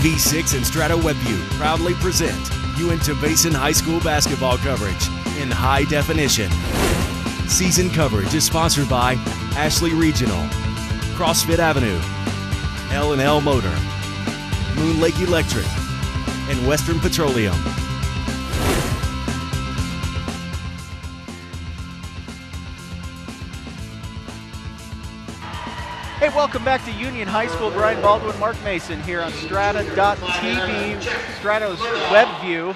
TV6 and Strata WebView proudly present Uinta Basin High School basketball coverage in high definition. Season coverage is sponsored by Ashley Regional, CrossFit Avenue, L&L Motor, Moon Lake Electric, and Western Petroleum. Hey, welcome back to Union High School. Brian Baldwin, Mark Mason here on Strata.tv, Strato's web view,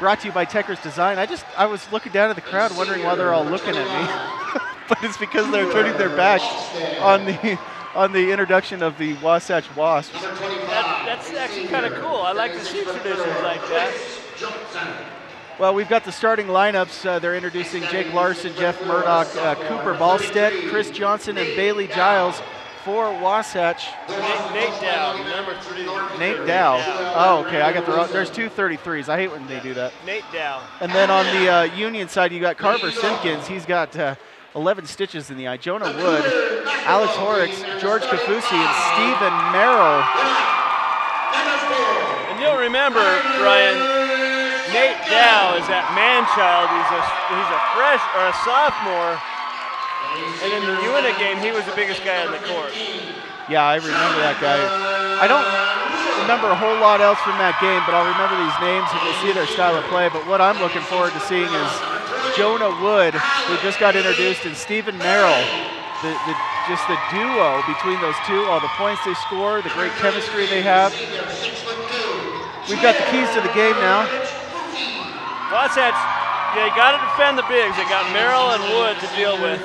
brought to you by Techers Design. I was looking down at the crowd wondering why they're all looking at me. But it's because they're turning their backs on the introduction of the Wasatch Wasps. That's actually kind of cool. I like to see traditions like that. Well, we've got the starting lineups. They're introducing Jake Larson, Jeff Murdoch, Cooper Ballstead, Chris Johnson, and Bailey Giles for Wasatch. Nate Dow, number 3. Nate Dow. Oh, okay. I got the wrong. There's two 33s. I hate when they do that. Nate Dow. And then on the Union side, you got Carver Simpkins. He's got 11 stitches in the eye. Jonah Wood, Alex Horrocks, George Kafusi, and Stephen Merrill. And you'll remember, Brian, Nate Dow is that man-child. He's a fresh or a sophomore. And in the Uinta game, he was the biggest guy on the court. Yeah, I remember that guy. I don't remember a whole lot else from that game, but I'll remember these names and we'll see their style of play. But what I'm looking forward to seeing is Jonah Wood, who just got introduced, and Stephen Merrill. Just the duo between those two, all the points they score, the great chemistry they have. We've got the keys to the game now. Wasatch, they got to defend the bigs. They got Merrill and Wood to deal with.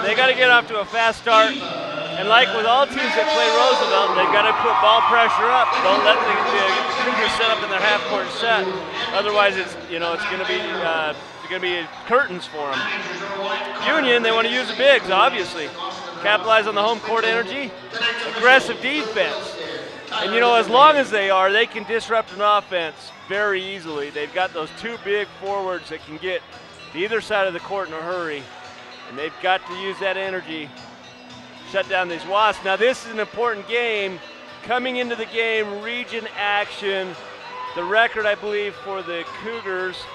They got to get off to a fast start. And like with all teams that play Roosevelt, they got to put ball pressure up. Don't let the Cougars set up in their half-court set. Otherwise, it's going to be curtains for them. Union, they want to use the bigs, obviously. Capitalize on the home court energy. Aggressive defense. And as long as they can disrupt an offense very easily. They've got those two big forwards that can get to either side of the court in a hurry. And they've got to use that energy, shut down these Wasps. Now this is an important game. Coming into the game, region action. The record, I believe, for the Cougars,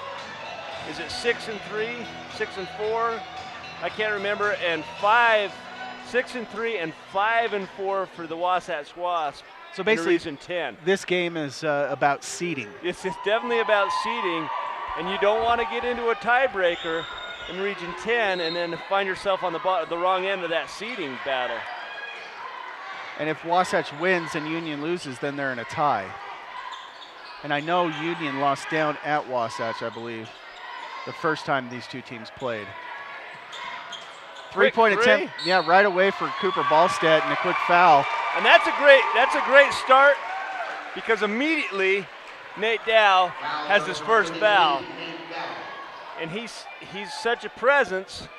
is it 6-3, 6-4? I can't remember. And 6-3 and 5-4 for the Wasatch Wasps. So basically, Region 10. This game is about seeding. It's definitely about seeding, and you don't want to get into a tiebreaker in Region 10 and then find yourself on the wrong end of that seeding battle. And if Wasatch wins and Union loses, then they're in a tie. And I know Union lost down at Wasatch, I believe, the first time these two teams played. Three-point attempt, yeah, right away for Cooper Ballstead and a quick foul. And that's a great start because immediately Nate Dow has his first foul. And he's such a presence.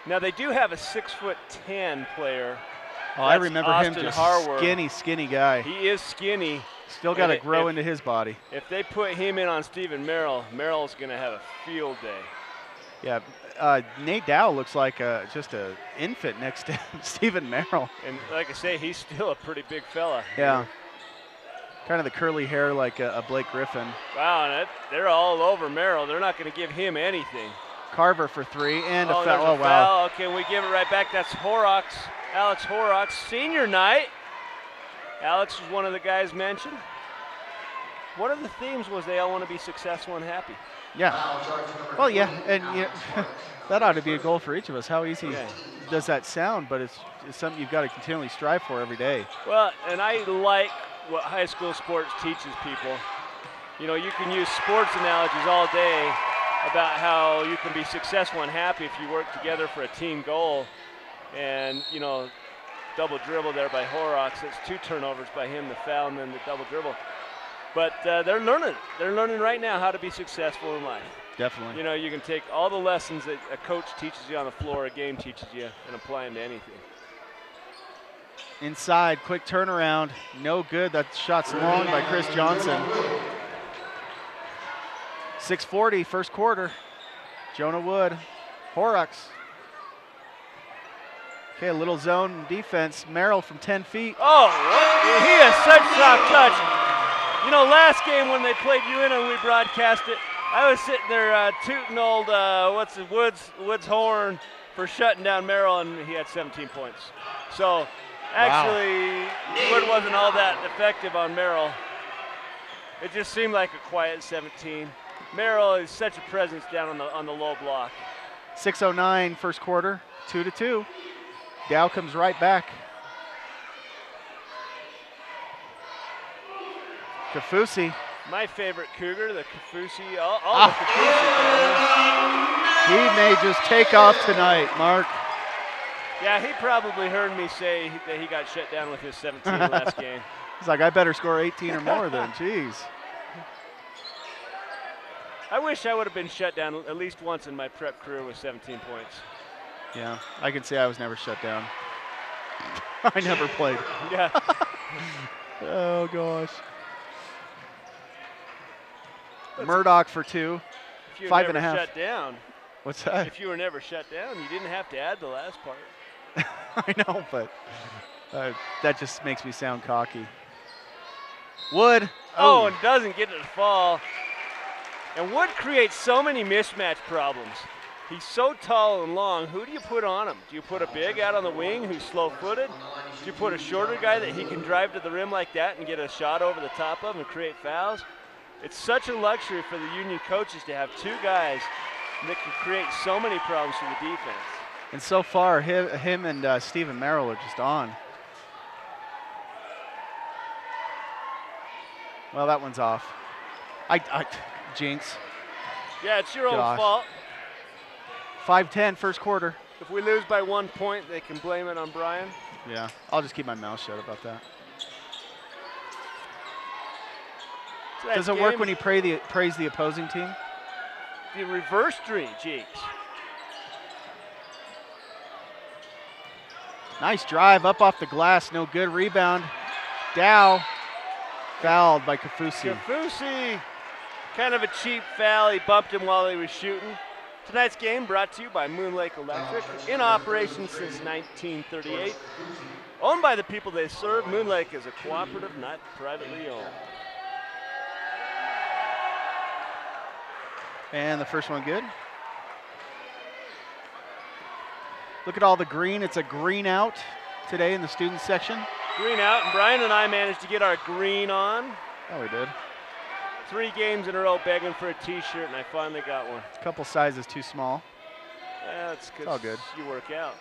Now they do have a 6'10" player. Oh, I remember Austin him, just Harward. skinny guy. He is skinny. Still got to grow into his body. If they put him in on Stephen Merrill, Merrill's going to have a field day. Yeah, Nate Dow looks like just an infant next to Stephen Merrill. And like I say, he's still a pretty big fella. Yeah. Kind of the curly hair like a Blake Griffin. Wow, and they're all over Merrill. They're not going to give him anything. Carver for 3 and a foul. Oh, wow. Foul. Okay, we give it right back. That's Horrocks, Alex Horrocks, senior night. Alex was one of the guys mentioned. One of the themes was they all want to be successful and happy. Yeah. Well, yeah, and that ought to be a goal for each of us. How easy does that sound? But it's something you've got to continually strive for every day. Well, and I like what high school sports teaches people. You can use sports analogies all day about how you can be successful and happy if you work together for a team goal. And, double dribble there by Horrocks. It's 2 turnovers by him, the foul and then the double dribble. But they're learning. They're learning right now how to be successful in life. Definitely. You can take all the lessons that a coach teaches you on the floor, a game teaches you, and apply them to anything. Inside, quick turnaround, no good. That shot's long by Chris Johnson. 6:40, first quarter. Jonah Wood, Horrocks. Okay, a little zone defense. Merrill from 10 feet. Oh, he has such soft touch. You know, last game when they played UNO and we broadcast it, I was sitting there tooting old, Woods horn for shutting down Merrill, and he had 17 points. So actually, Wood wasn't all that effective on Merrill. It just seemed like a quiet 17. Merrill is such a presence down on the low block. 6:09 first quarter, 2-2. Dow comes right back. Kafusi. My favorite Cougar, the Kafusi, all the Kafusi family. He may just take off tonight, Mark. Yeah, he probably heard me say that he got shut down with his 17 last game. He's like, I better score 18 or more then, jeez. I wish I would have been shut down at least once in my prep career with 17 points. Yeah, I can say I was never shut down. I never played. Yeah. Oh, gosh. Murdoch for 2. If you were 5.5. never shut down. What's that? If you were never shut down, you didn't have to add the last part. I know, but that just makes me sound cocky. Wood. Oh, and doesn't get it to fall. And Wood creates so many mismatch problems. He's so tall and long. Who do you put on him? Do you put a big out on the wing who's slow-footed? Do you put a shorter guy that he can drive to the rim like that and get a shot over the top of and create fouls? It's such a luxury for the Union coaches to have 2 guys that can create so many problems for the defense. And so far, him and Stephen Merrill are just on. Well, that one's off. Jinx. Yeah, it's your own Gosh. fault. 5:10 first quarter. If we lose by 1 point, they can blame it on Brian. Yeah, I'll just keep my mouth shut about that. So that Does it work game- when you praise the opposing team? The reverse three, jeez. Nice drive up off the glass, no good. Rebound. Dow fouled by Kafusi. Kafusi, kind of a cheap foul. He bumped him while he was shooting. Tonight's game brought to you by Moon Lake Electric, in operation since 1938. Owned by the people they serve, Moon Lake is a cooperative, not privately owned. And the first one good. Look at all the green. It's a green out today in the student section. Green out, and Brian and I managed to get our green on. Oh, we did. 3 games in a row begging for a t-shirt, and I finally got one. A couple sizes too small. That's It's all because good. you work out.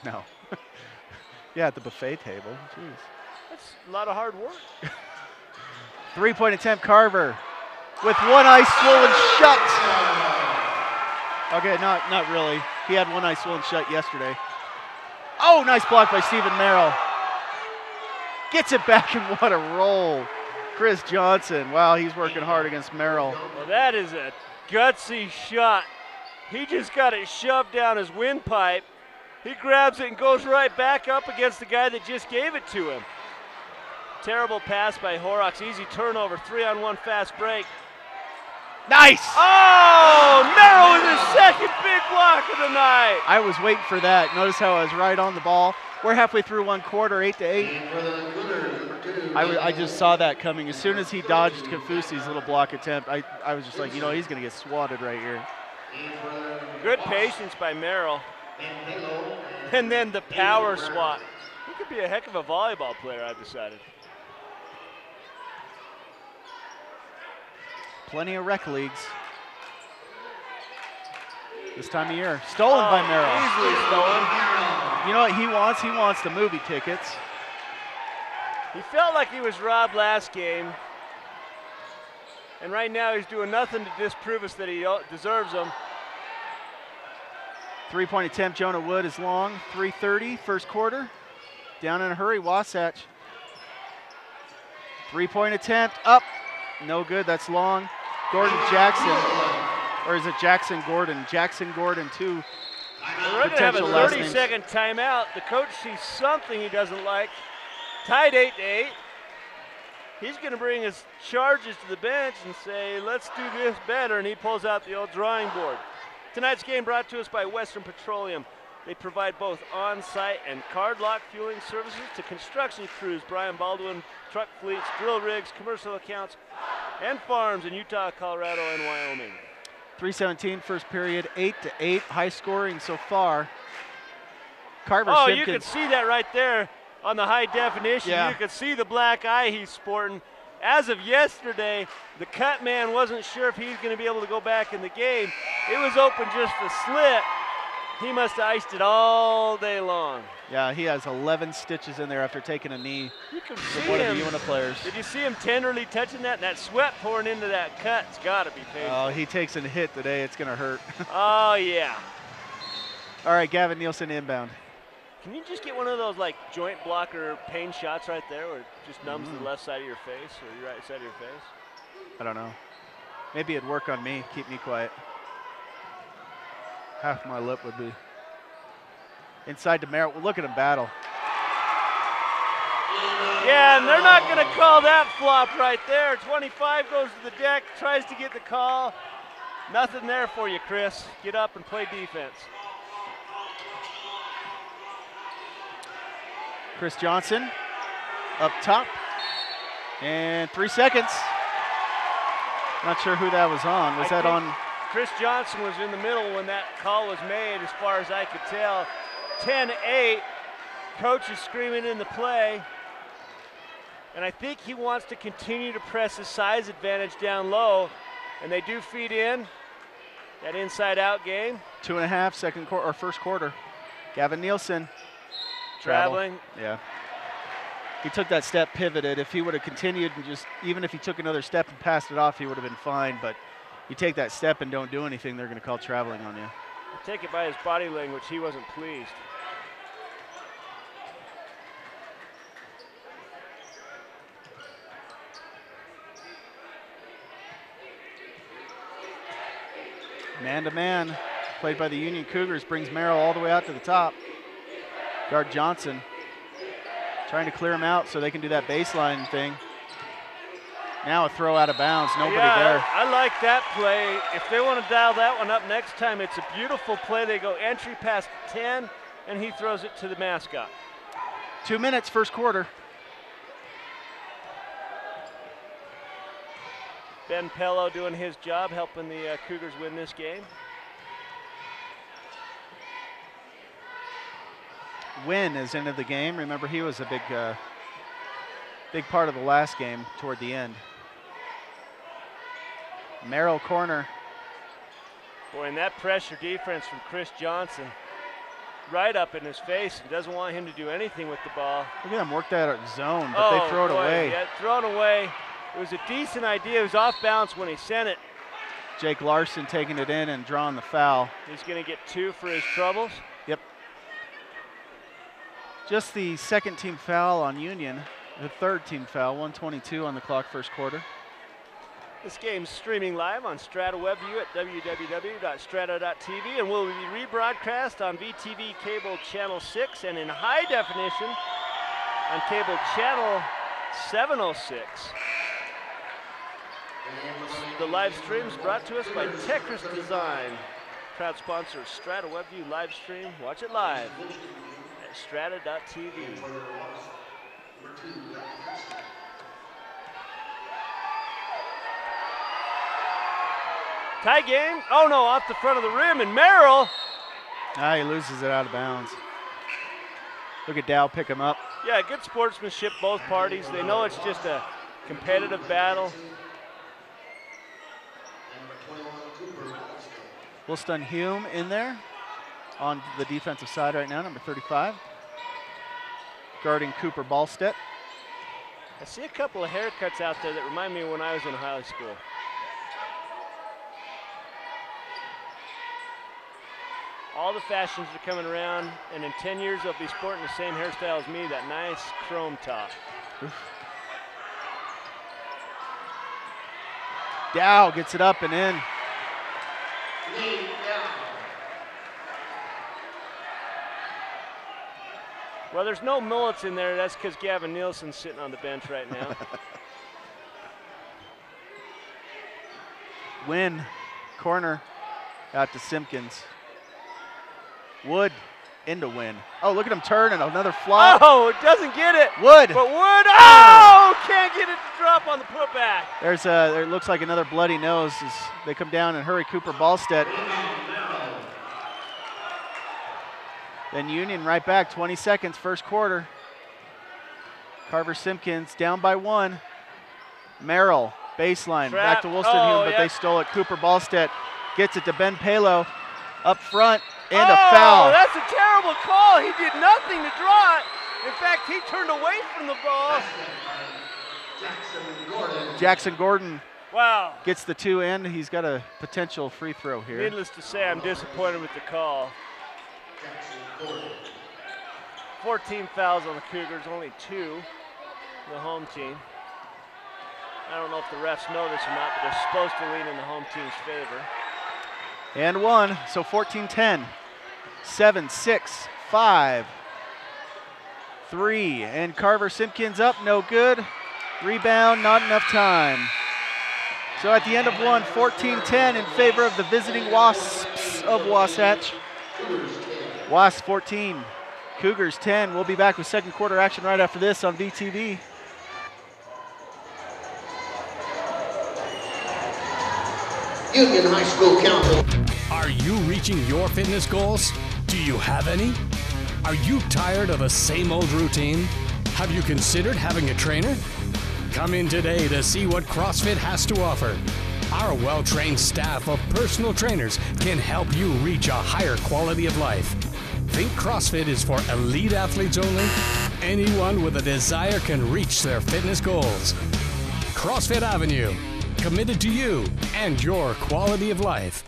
No. Yeah, at the buffet table. Jeez. That's a lot of hard work. 3-point attempt, Carver. With one eye swollen shut. Okay, not really. He had one eye swollen shut yesterday. Oh, nice block by Stephen Merrill. Gets it back, and what a roll. Chris Johnson, wow, he's working hard against Merrill. Well, that is a gutsy shot. He just got it shoved down his windpipe. He grabs it and goes right back up against the guy that just gave it to him. Terrible pass by Horrocks. Easy turnover, 3-on-1 fast break. Nice! Oh, Merrill with his second big block of the night. I was waiting for that. Notice how I was right on the ball. We're halfway through one quarter, 8-8. I just saw that coming. As soon as he dodged Kafusi's little block attempt, I was just like, you know, he's going to get swatted right here. Good patience by Merrill. And then the power swat. He could be a heck of a volleyball player, I've decided. Plenty of rec leagues this time of year. Stolen by Merrill. Easily stolen. You know what he wants? He wants the movie tickets. He felt like he was robbed last game. And right now he's doing nothing to disprove us that he deserves them. 3-point attempt, Jonah Wood is long. 3:30, first quarter. Down in a hurry, Wasatch. 3-point attempt, up. No good, that's long. Gordon Jackson, or is it Jackson Gordon? Jackson Gordon, too. We're going to have a 30-second timeout. The coach sees something he doesn't like. Tied 8-8. He's going to bring his charges to the bench and say, let's do this better, and he pulls out the old drawing board. Tonight's game brought to us by Western Petroleum. They provide both on-site and card lock fueling services to construction crews, Brian Baldwin, truck fleets, drill rigs, commercial accounts, and farms in Utah, Colorado, and Wyoming. 3:17 first period, 8-8, high scoring so far. Carver Oh, Simpkins. you can see that right there on the high definition. Yeah. You can see the black eye he's sporting. As of yesterday, the cut man wasn't sure if he's going to be able to go back in the game. It was open just a slit. He must have iced it all day long. Yeah, he has 11 stitches in there after taking a knee You can from see one of him. the UNA players. Did you see him tenderly touching that? And that sweat pouring into that cut, it's got to be painful. Oh, he takes a hit today. It's going to hurt. Oh, yeah. All right, Gavin Nielsen inbound. Can you just get one of those like joint blocker pain shots right there where it just numbs the left side of your face or your right side of your face? I don't know. Maybe it'd work on me, keep me quiet. Half my lip would be. Inside to Merritt. Well, look at him battle. Yeah, and they're not going to call that flop right there. 25 goes to the deck, tries to get the call. Nothing there for you, Chris. Get up and play defense. Chris Johnson up top. And 3 seconds. Not sure who that was on. Was that on? Chris Johnson was in the middle when that call was made, as far as I could tell. 10-8. Coach is screaming in the play. And I think he wants to continue to press his size advantage down low. And they do feed in that inside-out game. 2.5 second quarter or first quarter. Gavin Nielsen. Traveling. Yeah. He took that step, pivoted. If he would have continued and just, even if he took another step and passed it off, he would have been fine. But you take that step and don't do anything, they're going to call traveling on you. I take it by his body language, he wasn't pleased. Man-to-man, played by the Union Cougars, brings Merrill all the way out to the top. Guard Johnson trying to clear him out so they can do that baseline thing. Now a throw out of bounds, nobody there. I like that play. If they want to dial that one up next time, it's a beautiful play. They go entry past 10, and he throws it to the mascot. 2 minutes, first quarter. Ben Pello doing his job, helping the Cougars win this game. Wynn is into the game. Remember, he was a big part of the last game toward the end. Merrill corner. Boy, and that pressure defense from Chris Johnson right up in his face and doesn't want him to do anything with the ball. Look at them work that zone, but they throw it away. Yeah, thrown away. It was a decent idea. It was off balance when he sent it. Jake Larson taking it in and drawing the foul. He's going to get 2 for his troubles. Yep. Just the second team foul on Union. The third team foul, 1:22 on the clock, first quarter. This game's streaming live on Strata WebView at www.strata.tv and will be rebroadcast on VTV Cable Channel 6 and in high definition on Cable Channel 706. The live stream is brought to us by Techris Design. Proud sponsor of Strata WebView live stream. Watch it live at strata.tv. Tie game. Oh no, off the front of the rim, and Merrill. He loses it out of bounds. Look at Dow pick him up. Yeah, good sportsmanship, both parties. They know it's just a competitive battle. Wilston Hume in there on the defensive side right now, number 35. Guarding Cooper Ballstedt. I see a couple of haircuts out there that remind me of when I was in high school. All the fashions are coming around, and in 10 years they'll be sporting the same hairstyle as me, that nice chrome top. Oof. Dow gets it up and in. Well, there's no mullets in there. That's because Gavin Nielsen's sitting on the bench right now. Wynn, corner, out to Simpkins. Wood into Wynn. Oh, look at him turn and another flop. Oh, doesn't get it. Wood. But Wood, oh, can't get it to drop on the putback. There looks like another bloody nose as they come down and hurry Cooper Ballstedt. Then Union right back, 20 seconds, first quarter. Carver Simpkins down by 1. Merrill, baseline, back to Wolstenholme, but they stole it. Cooper Ballstedt gets it to Ben Palo up front, and a foul. That's a terrible call. He did nothing to draw it. In fact, he turned away from the ball. Jackson Gordon wow. Gets the 2 in. He's got a potential free throw here. Needless to say, I'm disappointed with the call. 14 fouls on the Cougars, only 2 the home team. I don't know if the refs know this or not, but they're supposed to lean in the home team's favor. And 1, so 14-10. 7, 6, 5, 3, and Carver Simpkins up, no good. Rebound, not enough time. So at the end of 1, 14-10 in favor of the visiting Wasps of Wasatch. Wasps 14, Cougars 10. We'll be back with second quarter action right after this on VTV. Union High School Council. Are you reaching your fitness goals? Do you have any? Are you tired of a same old routine? Have you considered having a trainer? Come in today to see what CrossFit has to offer. Our well-trained staff of personal trainers can help you reach a higher quality of life. Think CrossFit is for elite athletes only? Anyone with a desire can reach their fitness goals. CrossFit Avenue, committed to you and your quality of life.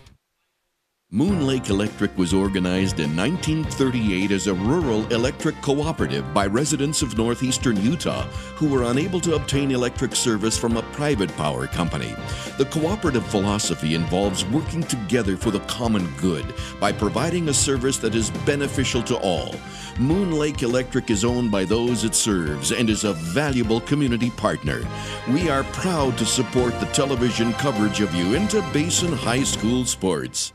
Moon Lake Electric was organized in 1938 as a rural electric cooperative by residents of northeastern Utah who were unable to obtain electric service from a private power company. The cooperative philosophy involves working together for the common good by providing a service that is beneficial to all. Moon Lake Electric is owned by those it serves and is a valuable community partner. We are proud to support the television coverage of Uinta Basin High School sports.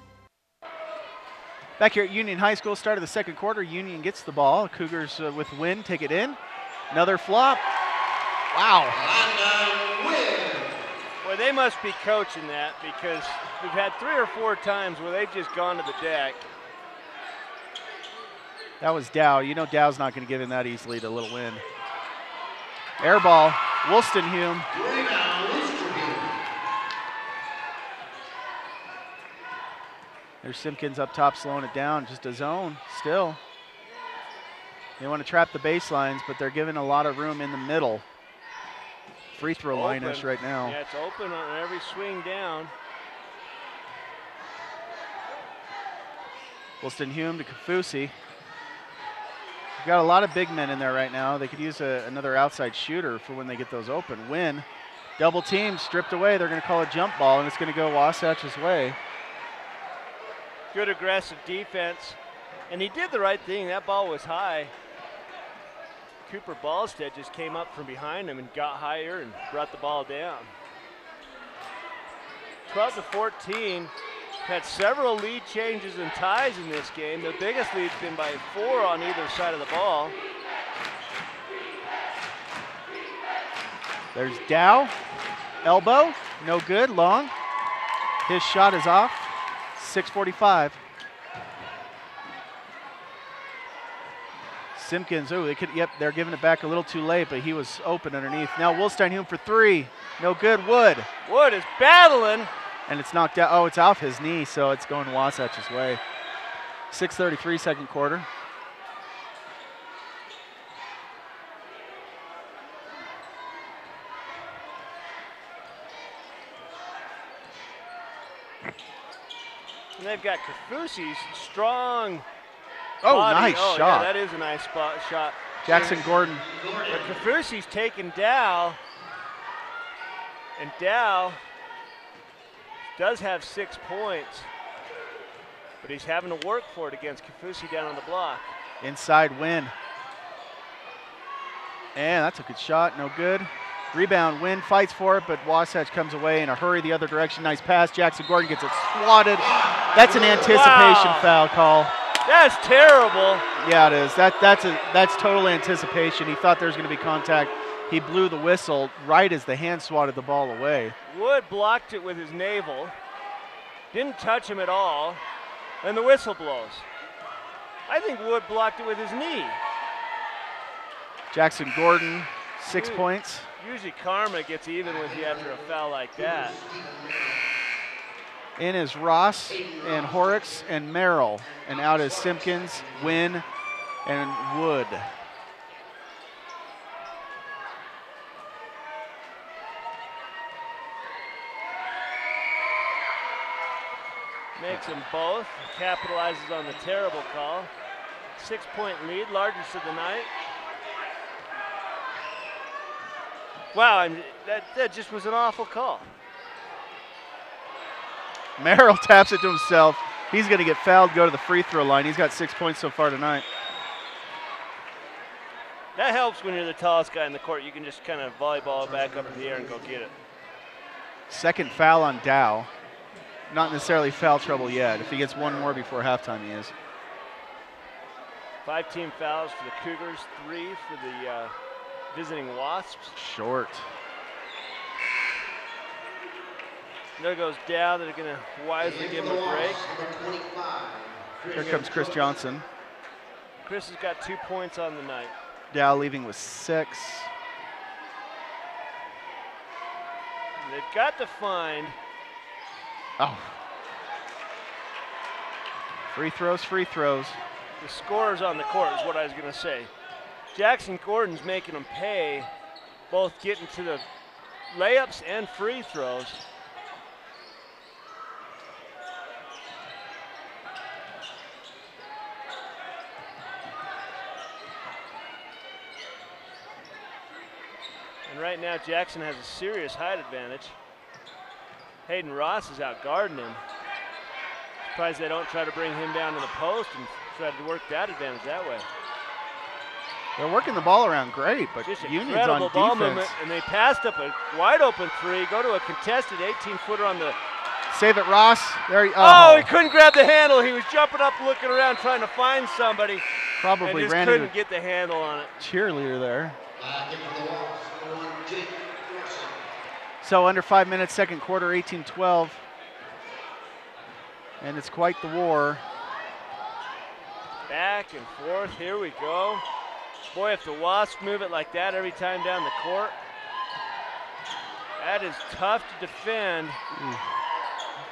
Back here at Union High School, start of the second quarter, Union gets the ball. Cougars with Wynn take it in. Another flop. Wow. Well, they must be coaching that because we've had 3 or 4 times where they've just gone to the deck. That was Dow. You know Dow's not going to give in that easily to Little Wynn. Air ball, Wolstenholme. There's Simpkins up top slowing it down, just a zone still. They want to trap the baselines, but they're giving a lot of room in the middle. Free throw line-ish right now. Yeah, it's open on every swing down. Wolstenholme to Kafusi. We've got a lot of big men in there right now. They could use another outside shooter for when they get those open. Wynn, double team, stripped away. They're going to call a jump ball, and it's going to go Wasatch's way. Good aggressive defense, and he did the right thing. That ball was high. Cooper Ballstedt just came up from behind him and got higher and brought the ball down. 12-14. Had several lead changes and ties in this game. The biggest lead's been by 4 on either side of the ball. There's Dow, elbow, no good, long. His shot is off. 6:45. Simpkins, they're giving it back a little too late, but he was open underneath. Now Wolstenholme for 3, no good, Wood. Wood is battling. And it's knocked out, oh, it's off his knee, so it's going Wasatch's way. 6:33 second quarter. And they've got Kafusi's strong body. Nice shot. Yeah, that is a nice shot. Jackson Gordon. But Kafusi's taking Dow. And Dow does have 6 points. But he's having to work for it against Kafusi down on the block. Inside Wynn. And that's a good shot, no good. Rebound, Wynn fights for it, but Wasatch comes away in a hurry the other direction. Nice pass. Jackson Gordon gets it swatted. That's an anticipation foul call. That's terrible. Yeah, it is. That's total anticipation. He thought there was going to be contact. He blew the whistle right as the hand swatted the ball away. Wood blocked it with his navel, didn't touch him at all, and the whistle blows. I think Wood blocked it with his knee. Jackson Gordon, 6 points. Usually karma gets even with you after a foul like that. In is Ross and Horrocks and Merrill. And out is Simpkins, Wynn, and Wood. Makes them both, capitalizes on the terrible call. 6-point lead, largest of the night. Wow, and that just was an awful call. Merrill taps it to himself. He's going to get fouled, go to the free throw line. He's got 6 points so far tonight. That helps when you're the tallest guy in the court. You can just kind of volleyball it back up in the air and go get it. Second foul on Dow. Not necessarily foul trouble yet. If he gets one more before halftime, he is. 5 team fouls for the Cougars, 3 for the visiting Wasps. Short. There goes Dow. They're going to wisely give him a break. Here comes Chris Johnson. Chris has got 2 points on the night. Dow leaving with 6. They've got to find. Oh. Free throws, free throws. The scorers on the court is what I was going to say. Jackson Gordon's making them pay, both getting to the layups and free throws. And right now, Jackson has a serious height advantage. Hayden Ross is out guarding him. Surprised they don't try to bring him down to the post and try to work that advantage that way. They're working the ball around great, but just Union's incredible on ball defense. movement, and they passed up a wide open 3, go to a contested 18-footer on the. Save it, Ross. There Oh, he couldn't grab the handle. He was jumping up, looking around, trying to find somebody. Probably and just ran couldn't into get the handle on it. Cheerleader there. So under 5 minutes, second quarter, 18-12. And it's quite the war. Back and forth, here we go. Boy, if the Wasps move it like that every time down the court, that is tough to defend.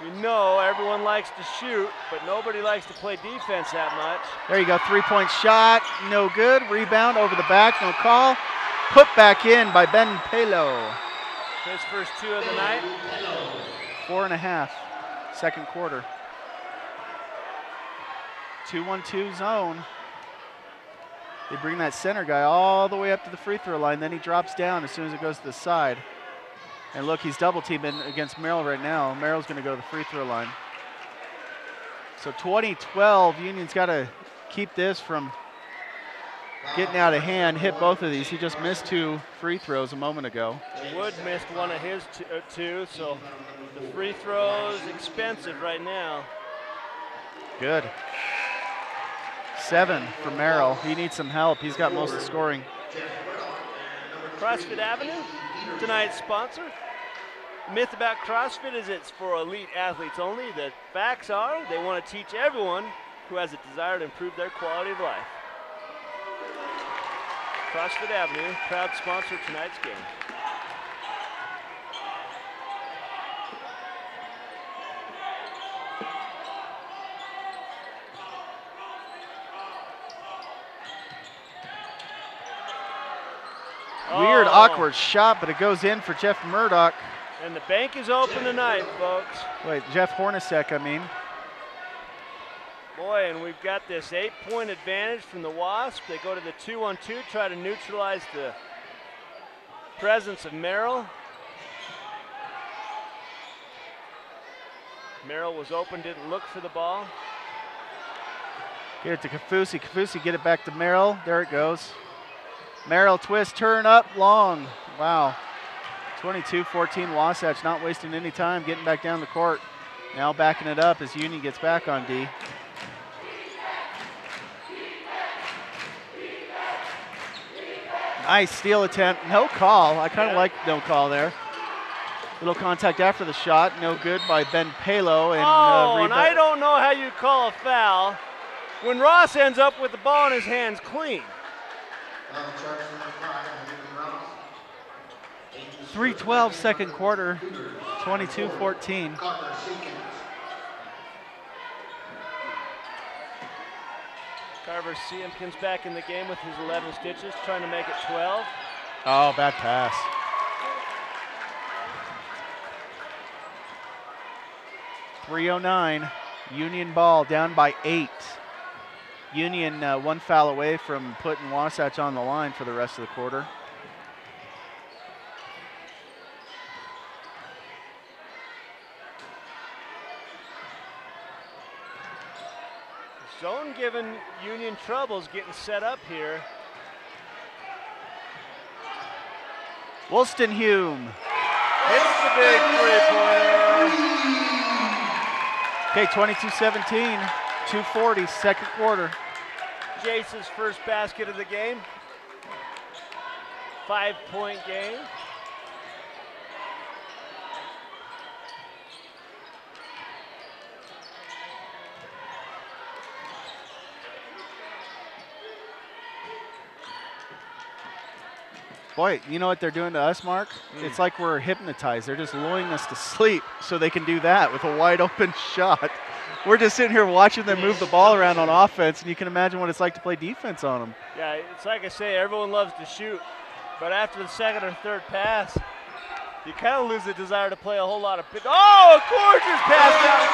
We know everyone likes to shoot, but nobody likes to play defense that much. There you go, 3-point shot, no good. Rebound over the back, no call. Put back in by Ben Palo. His first 2 of the night. 4.5, second quarter. 2-1-2 zone. They bring that center guy all the way up to the free throw line, then he drops down as soon as it goes to the side. And look, he's double teaming against Merrill right now. Merrill's going to go to the free throw line. So 2012, Union's got to keep this from getting out of hand, hit both of these. He just missed 2 free throws a moment ago. Wood missed one of his 2, so the free throw's expensive right now. Good. 7 for Merrill. He needs some help. He's got most of the scoring. CrossFit Avenue, tonight's sponsor. Myth about CrossFit is it's for elite athletes only. The facts are they want to teach everyone who has a desire to improve their quality of life. CrossFit Avenue, proud sponsor of tonight's game. Weird, awkward shot, but it goes in for Jeff Murdoch. And the bank is open tonight, folks. Wait, Jeff Hornacek, I mean. Boy, and we've got this 8-point advantage from the Wasp. They go to the 2-on-2, try to neutralize the presence of Merrill. Merrill was open, didn't look for the ball. Get it to Kafusi. Kafusi, get it back to Merrill. There it goes. Merrill twist, turn up, long. Wow. 22-14 Wasatch, not wasting any time, getting back down the court. Now backing it up as Union gets back on D. Nice steal attempt. No call. I kind of like no call there. Little contact after the shot. No good by Ben Palo. And I don't know how you call a foul when Ross ends up with the ball in his hands clean. 3:12 second quarter, 22-14. Carver Simpkins back in the game with his 11 stitches, trying to make it 12. Oh, bad pass. .309, Union ball down by 8. Union one foul away from putting Wasatch on the line for the rest of the quarter. Zone giving Union troubles getting set up here. Wolstenhume hits the big three-pointer. Okay, 22-17, 2:40, second quarter. Jace's first basket of the game. 5-point game. Boy, you know what they're doing to us, Mark? It's like we're hypnotized. They're just lulling us to sleep so they can do that with a wide open shot. We're just sitting here watching them move the ball around on offense, and you can imagine what it's like to play defense on them. Yeah, it's like I say, everyone loves to shoot, but after the second or third pass, you kind of lose the desire to play a whole lot of Oh, a gorgeous pass down.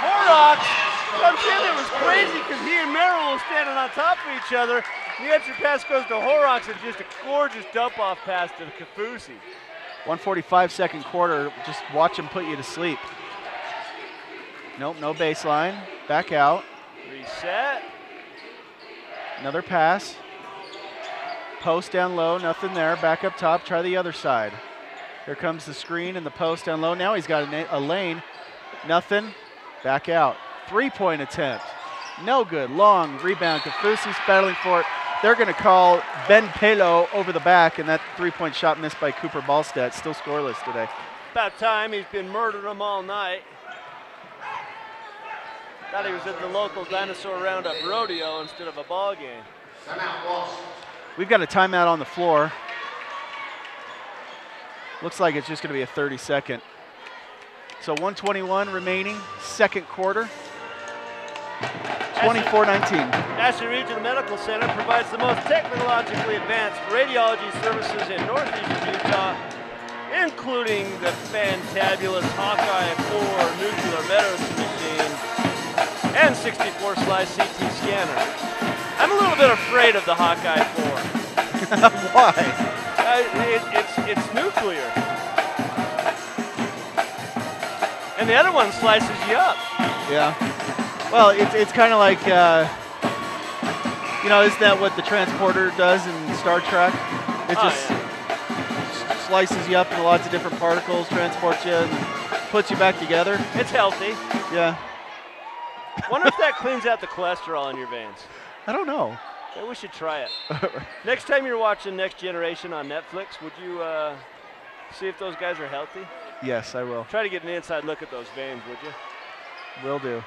Horrocks comes in. It was crazy because he and Merrill were standing on top of each other. The answer pass goes to Horrocks and just a gorgeous dump-off pass to Kafusi. 1:45 second quarter. Just watch him put you to sleep. Nope, no baseline. Back out. Reset. Another pass. Post down low, nothing there. Back up top, try the other side. Here comes the screen and the post down low. Now he's got a lane. Nothing. Back out. Three-point attempt. No good. Long rebound. Kafusi's battling for it. They're going to call Ben Palo over the back, and that three-point shot missed by Cooper Ballstedt. Still scoreless today. About time. He's been murdering them all night. Thought he was at the local dinosaur roundup rodeo instead of a ball game. We've got a timeout on the floor. Looks like it's just going to be a 30-second. So 1:21 remaining, second quarter. 24-19. Ashley Regional Medical Center provides the most technologically advanced radiology services in northeastern Utah, including the fantabulous Hawkeye 4 nuclear medicine machine and 64-slice CT scanner. I'm a little bit afraid of the Hawkeye 4. Why? It's nuclear. And the other one slices you up. Yeah. Well, it's kind of like, you know, isn't that what the transporter does in Star Trek? It just slices you up into lots of different particles, transports you, and puts you back together. It's healthy. Yeah. Wonder if that cleans out the cholesterol in your veins. I don't know. Maybe we should try it. Next time you're watching Next Generation on Netflix, would you see if those guys are healthy? Yes, I will. Try to get an inside look at those veins, would you? Will do.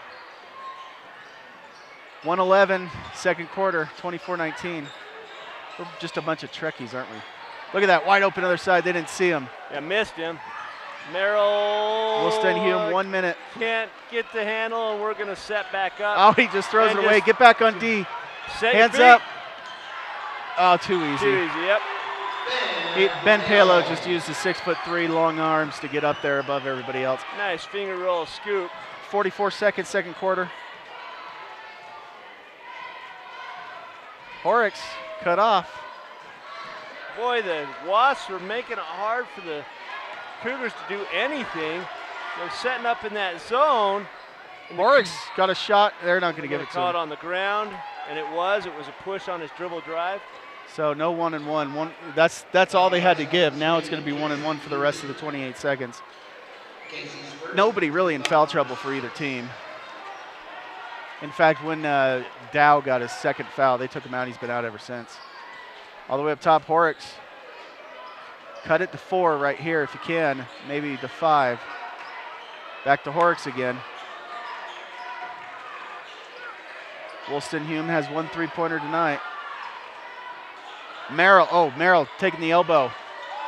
1:11, second quarter, 24-19. We're just a bunch of Trekkies, aren't we? Look at that, wide open other side. They didn't see him. Yeah, missed him. Merrill. Wolstenhume, 1 minute. Can't get the handle, and we're going to set back up. Oh, he just throws it away. Get back on D. Hands up. Oh, too easy. Too easy, yep. Ben Palo just used his 6'3" long arms to get up there above everybody else. Nice finger roll scoop. 44 seconds, second quarter. Horrocks cut off. Boy, the Wasps were making it hard for the Cougars to do anything. They're setting up in that zone. Horrocks got a shot. They're not going to give it to caught him. on the ground, and it was a push on his dribble drive. So no 1-and-1. That's all they had to give. Now it's going to be 1-and-1 for the rest of the 28 seconds. Nobody really in foul trouble for either team. In fact, when Dow got his second foul, they took him out. He's been out ever since. All the way up top, Horrocks. Cut it to 4 right here if you can, maybe to 5. Back to Horrocks again. Woolston-Hume has 1 3-pointer tonight. Merrill taking the elbow.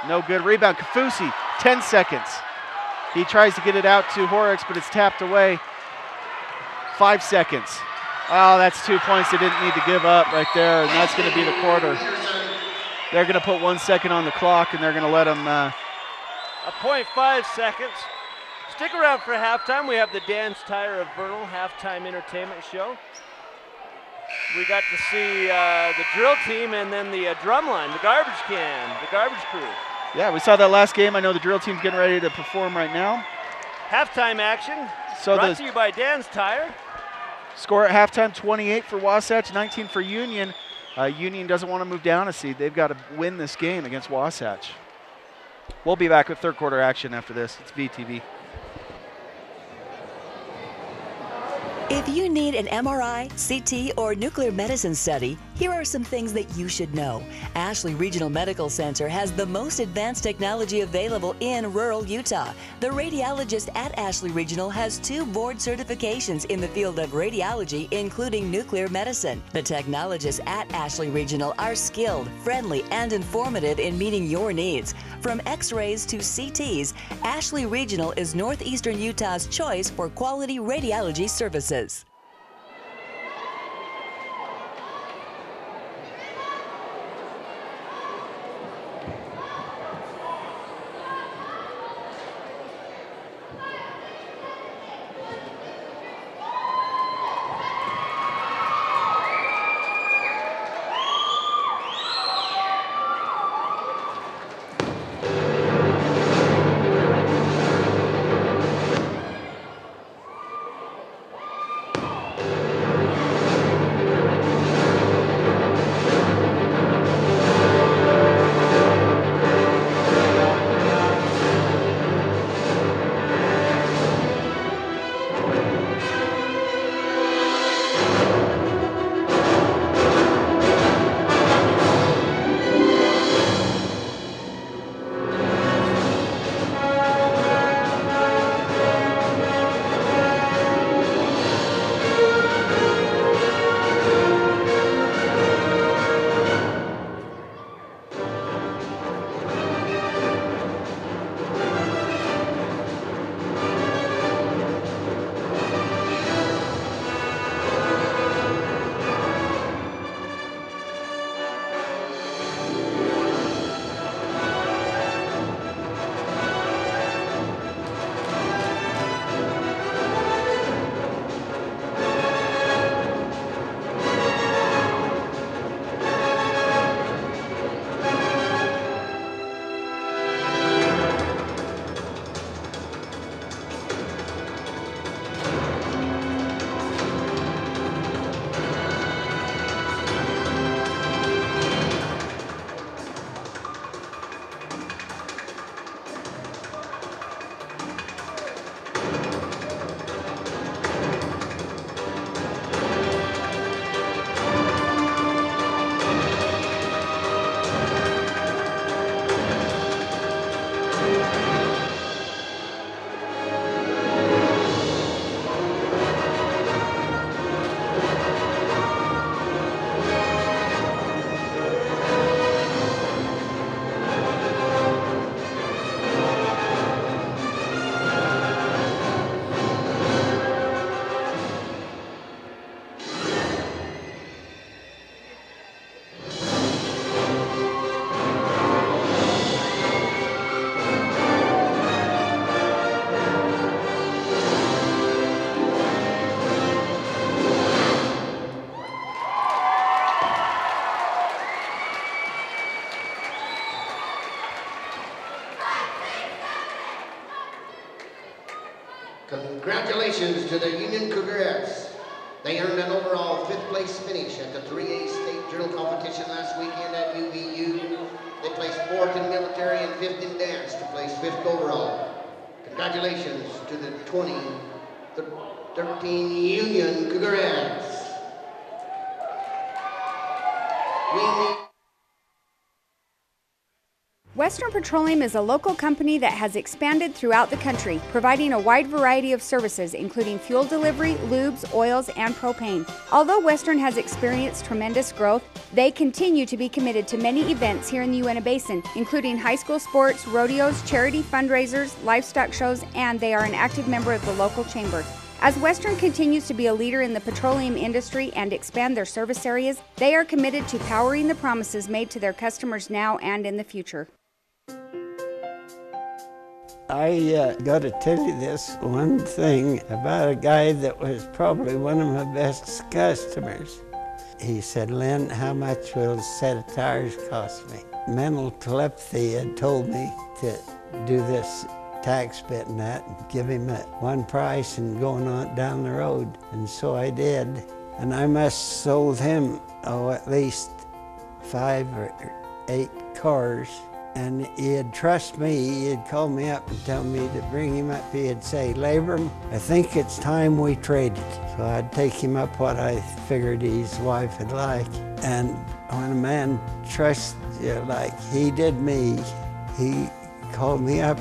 No good. Rebound, Kafusi, 10 seconds. He tries to get it out to Horrocks, but it's tapped away. 5 seconds. Oh, that's 2 points they didn't need to give up right there, and that's going to be the quarter. They're going to put 1 second on the clock, and they're going to let them. A 0.5 seconds. Stick around for halftime. We have the Dan's Tire of Vernal halftime entertainment show. We got to see the drill team and then the drum line, the garbage can, the garbage crew. Yeah, we saw that last game. I know the drill team's getting ready to perform right now. Halftime action, so brought to you by Dan's Tire. Score at halftime, 28 for Wasatch, 19 for Union. Union doesn't want to move down a seed. They've got to win this game against Wasatch. We'll be back with third quarter action after this. It's VTV. If you need an MRI, CT, or nuclear medicine study, here are some things that you should know. Ashley Regional Medical Center has the most advanced technology available in rural Utah. The radiologist at Ashley Regional has 2 board certifications in the field of radiology, including nuclear medicine. The technologists at Ashley Regional are skilled, friendly, and informative in meeting your needs. From X-rays to CTs, Ashley Regional is Northeastern Utah's choice for quality radiology services. Congratulations to the Union Cougarettes. They earned an overall 5th place finish at the 3A state drill competition last weekend at UVU. They placed 4th in military and 5th in dance to place 5th overall. Congratulations to the 2013 Union Cougarettes. We need Western Petroleum is a local company that has expanded throughout the country, providing a wide variety of services, including fuel delivery, lubes, oils, and propane. Although Western has experienced tremendous growth, they continue to be committed to many events here in the Uinta Basin, including high school sports, rodeos, charity fundraisers, livestock shows, and they are an active member of the local chamber. As Western continues to be a leader in the petroleum industry and expand their service areas, they are committed to powering the promises made to their customers now and in the future. I got to tell you this one thing about a guy that was probably one of my best customers. He said, "Lynn, how much will a set of tires cost me?" Mental telepathy had told me to do this tax bit and that, and give him one price and going on down the road. And so I did. And I must sold him, at least 5 or 8 cars. And he'd trust me, he'd call me up and tell me to bring him up. He'd say, "Labram, I think it's time we traded." So I'd take him up what I figured his wife would like. And when a man trusts you like he did me, he called me up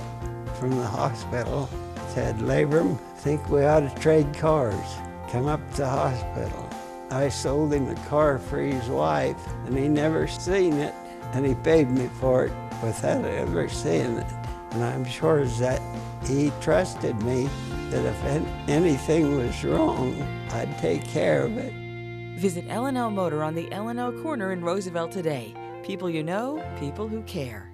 from the hospital, said, "Labram, think we ought to trade cars. Come up to the hospital." I sold him a car for his wife, and he never seen it, and he paid me for it without ever seeing it. And I'm sure that he trusted me that if anything was wrong, I'd take care of it. Visit L&L Motor on the L&L corner in Roosevelt today. People you know, people who care.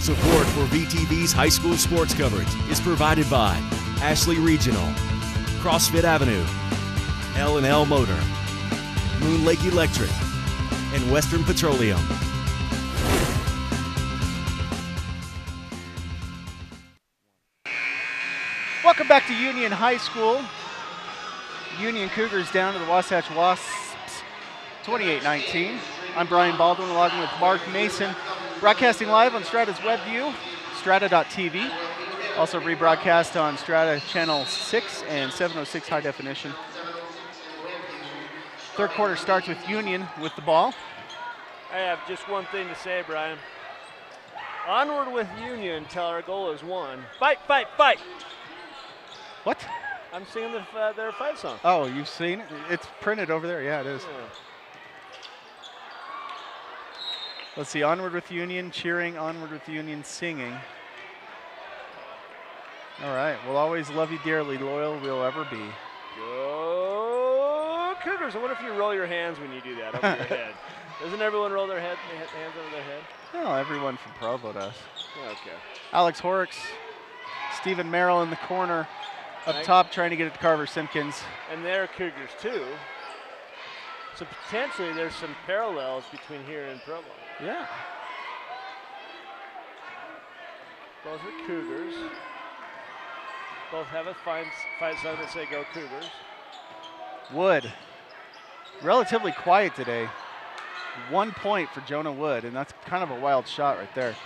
Support for VTV's high school sports coverage is provided by Ashley Regional, CrossFit Avenue, L&L Motor, Moon Lake Electric, and Western Petroleum. Welcome back to Union High School. Union Cougars down to the Wasatch Wasps, 28-19. I'm Brian Baldwin, along with Mark Mason, broadcasting live on Strata's WebView, strata.tv. Also rebroadcast on Strata Channel 6 and 706 high definition. Third quarter starts with Union with the ball. I have just one thing to say, Brian. Onward with Union until our goal is won. Fight, fight, fight! What? I'm singing their fight song. Oh, you've seen it? It's printed over there. Yeah, it is. Yeah. Let's see, onward with Union, cheering, onward with Union, singing. All right, we'll always love you dearly, loyal we'll ever be. Go Cougars. I wonder if you roll your hands when you do that over your head. Doesn't everyone roll their hands over their head? No, everyone from Provo does. Okay. Alex Horrocks, Stephen Merrill in the corner, up top trying to get it to Carver Simpkins. And they're Cougars too. So potentially there's some parallels between here and Provo. Yeah. Both are Cougars. Both have a fight song that say "Go Cougars." Wood, relatively quiet today. 1 point for Jonah Wood, and that's kind of a wild shot right there.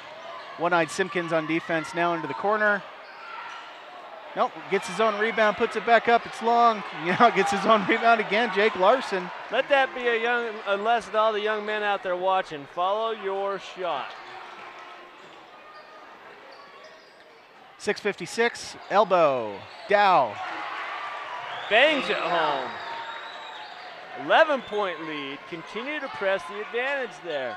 One-eyed Simpkins on defense now into the corner. Nope, gets his own rebound, puts it back up, it's long. Now gets his own rebound again, Jake Larson. Let that be a lesson to all the young men out there watching. Follow your shot. 6:56, elbow, Dow. Bangs it home. 11-point lead, continue to press the advantage there.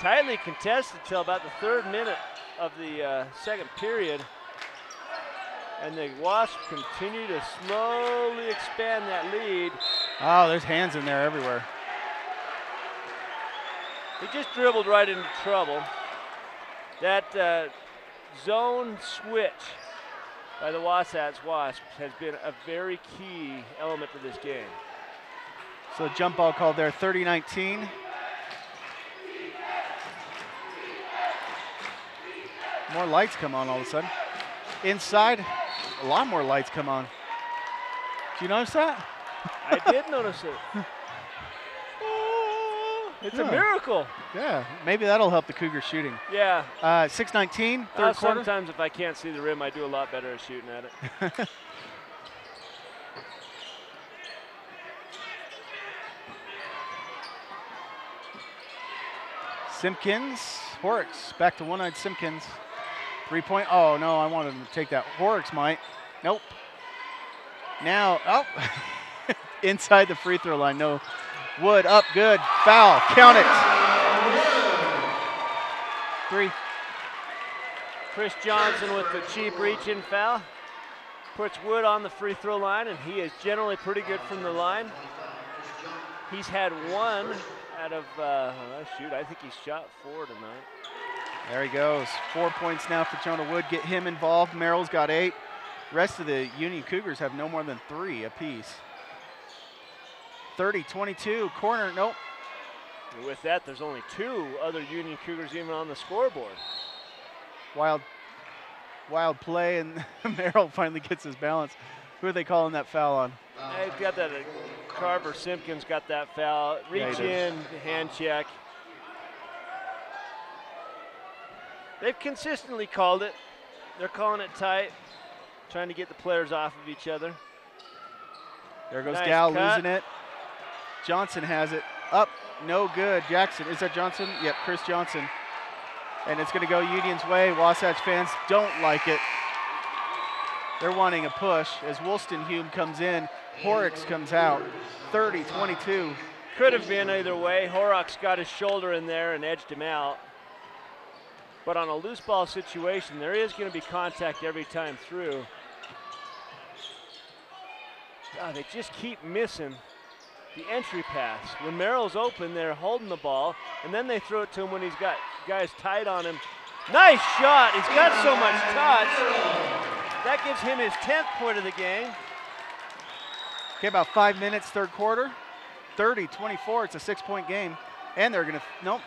Tightly contested till about the 3rd minute of the second period. And the Wasps continue to slowly expand that lead. Oh, there's hands in there everywhere. He just dribbled right into trouble. That zone switch by the Wasatch Wasps has been a very key element to this game. So jump ball called there, 30-19. More lights come on all of a sudden. Inside, a lot more lights come on. Did you notice that? I did notice it. It's a miracle. Yeah, maybe that'll help the Cougars shooting. Yeah. 6:19, third quarter. Sometimes if I can't see the rim, I do a lot better at shooting at it. Simpkins, Horrocks, back to one-eyed Simpkins. 3-point, oh no, I wanted him to take that. Horrocks might, nope. Now, oh, inside the free throw line, no. Wood up, good, foul, count it. 3. Chris Johnson with the cheap reach-in foul. Puts Wood on the free throw line, and he is generally pretty good from the line. He's had one out of, shoot, I think he's shot 4 tonight. There he goes. 4 points now for Jonah Wood. Get him involved. Merrill's got 8. Rest of the Union Cougars have no more than 3 apiece. 30-22, corner, nope. And with that, there's only 2 other Union Cougars even on the scoreboard. Wild play, and Merrill finally gets his balance. Who are they calling that foul on? They've got that, Carver Simpkins got that foul. Reach in, hand check. They've consistently called it. They're calling it tight, trying to get the players off of each other. There goes Nice Dow cut. losing it. Johnson has it. Up, no good. Jackson, is that Johnson? Yep, Chris Johnson. And it's going to go Union's way. Wasatch fans don't like it. They're wanting a push as Wollstonhume comes in. Horrocks comes out. 30-22. Could have been either way. Horrocks got his shoulder in there and edged him out. But on a loose ball situation, there is going to be contact every time through. God, they just keep missing the entry pass. When Merrill's open, they're holding the ball, and then they throw it to him when he's got guys tight on him. Nice shot. He's got so much touch. That gives him his 10th point of the game. Okay, about 5 minutes, third quarter. 30-24, it's a 6-point game. And they're going to, nope,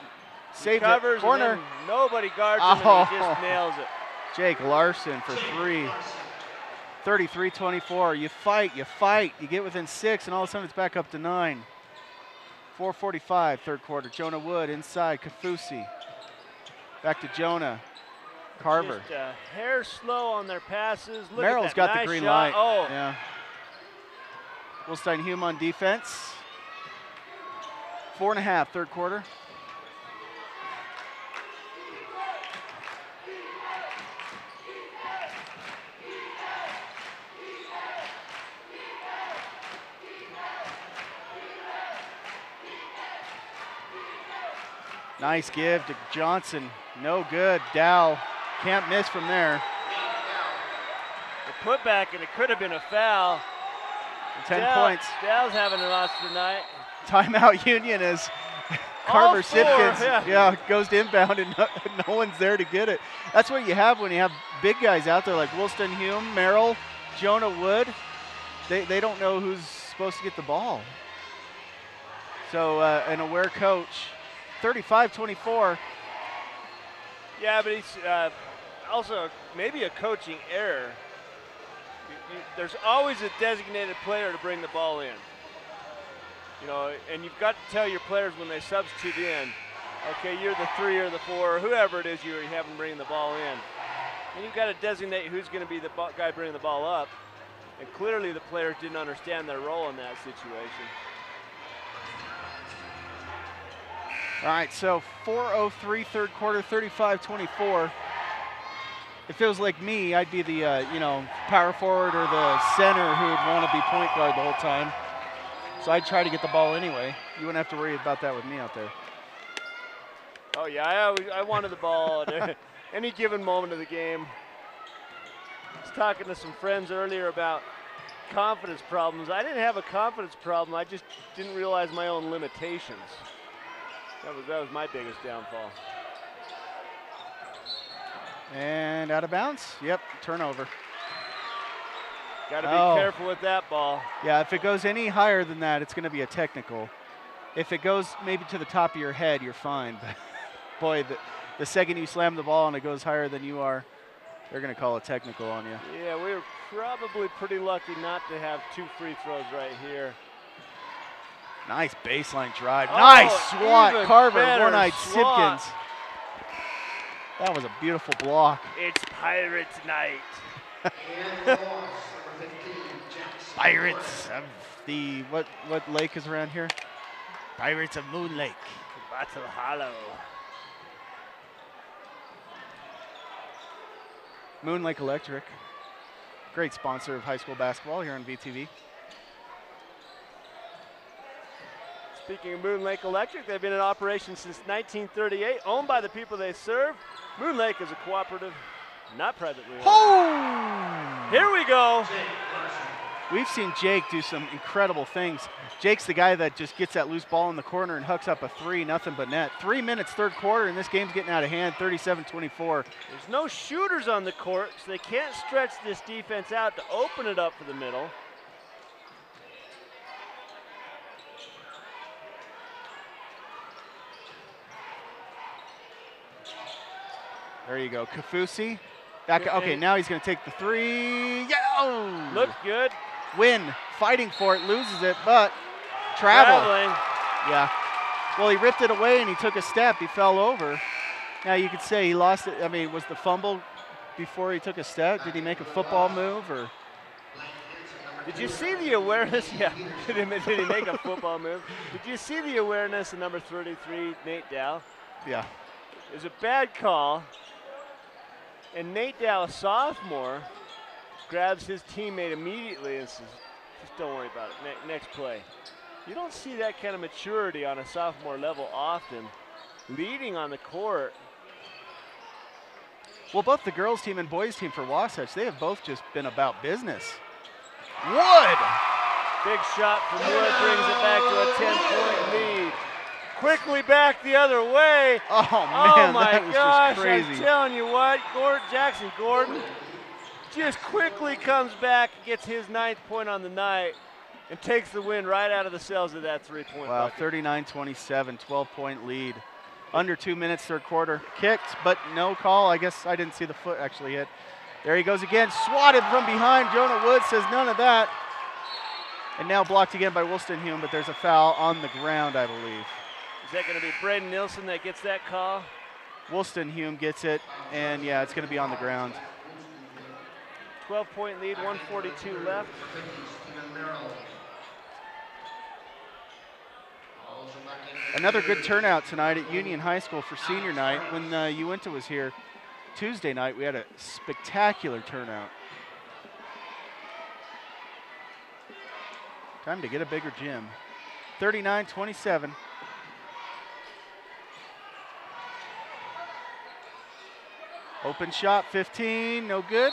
save it. Corner. Nobody guards him, and he just nails it. Jake Larson for 3. 33-24, you fight, you get within 6, and all of a sudden it's back up to 9. 4:45, third quarter. Jonah Wood inside, Kafusi. Back to Jonah. Carver. Just a hair slow on their passes. Look Merrill's at that got nice the green shot. light. Oh. Yeah. Wollstonhume on defense. 4.5, third quarter. Nice give to Johnson. No good. Dow can't miss from there. The putback, and it could have been a foul. 10 points. Dow's having a loss tonight. Timeout Union as Carver Simpkins yeah, goes to inbound, and no one's there to get it. That's what you have when you have big guys out there like Wollstonhume, Merrill, Jonah Wood. They don't know who's supposed to get the ball. So an aware coach. 35-24. Yeah, but he's also maybe a coaching error. There's always a designated player to bring the ball in. You know, and you've got to tell your players when they substitute in, okay, you're the 3 or the 4, or whoever it is you have them bring the ball in. And you've got to designate who's going to be the guy bringing the ball up. And clearly the players didn't understand their role in that situation. All right, so 4:03 third quarter, 35-24. It feels like me, I'd be the power forward or the center who would want to be point guard the whole time. So I'd try to get the ball anyway. You wouldn't have to worry about that with me out there. Oh yeah, I wanted the ball at any given moment of the game. I was talking to some friends earlier about confidence problems. I didn't have a confidence problem. I just didn't realize my own limitations. That was my biggest downfall. And out of bounds. Yep, turnover. Got to be careful with that ball. Yeah, if it goes any higher than that, it's going to be a technical. If it goes maybe to the top of your head, you're fine. But boy, the second you slam the ball and it goes higher than you are, they're going to call a technical on you. Yeah, we were probably pretty lucky not to have 2 free throws right here. Nice baseline drive. Oh, Nice swat, even Carver, better one-eyed swat. Simpkins. That was a beautiful block. It's Pirates night. Pirates of the, what lake is around here? Pirates of Moon Lake. Battle Hollow. Moon Lake Electric. Great sponsor of high school basketball here on VTV. Speaking of Moon Lake Electric, they've been in operation since 1938, owned by the people they serve. Moon Lake is a cooperative, not privately owned. Oh! Here we go. We've seen Jake do some incredible things. Jake's the guy that just gets that loose ball in the corner and hooks up a three, nothing but net. 3 minutes, third quarter, and this game's getting out of hand, 37-24. There's no shooters on the court, so they can't stretch this defense out to open it up for the middle. There you go, Kafusi. Okay, now he's gonna take the three. Yeah! Oh. Look good. Win, fighting for it, loses it, but traveling. Yeah. Well, he ripped it away and he took a step. He fell over. Now you could say he lost it. I mean, was the fumble before he took a step? Did he make a football move or? Did you see the awareness? Yeah. Did he make a football move? Did you see the awareness of number 33, Nate Dow? Yeah. It was a bad call. And Nate Dow, a sophomore, grabs his teammate immediately and says, just don't worry about it, next play. You don't see that kind of maturity on a sophomore level often. Leading on the court. Well, both the girls team and boys team for Wasatch, they have both just been about business. Wood! Big shot from Wood brings it back to a 10-point lead. Quickly back the other way. Oh man, my that was gosh, just crazy. I'm telling you what, Jackson Gordon just quickly comes back, gets his 9th point on the night, and takes the win right out of the cells of that 3-point Wow, bucket. 39-27, 12-point lead. Under 2 minutes, third quarter. Kicked, but no call. I guess I didn't see the foot actually hit. There he goes again, swatted from behind. Jonah Wood says none of that. And now blocked again by Wilston Hume, but there's a foul on the ground, I believe. Is that going to be Braden Nilsson that gets that call? Wilston Hume gets it, and yeah, it's going to be on the ground. 12-point lead, 1:42 left. Another good turnout tonight at Union High School for senior night. When Uinta was here Tuesday night, we had a spectacular turnout. Time to get a bigger gym. 39-27. Open shot, 15, no good.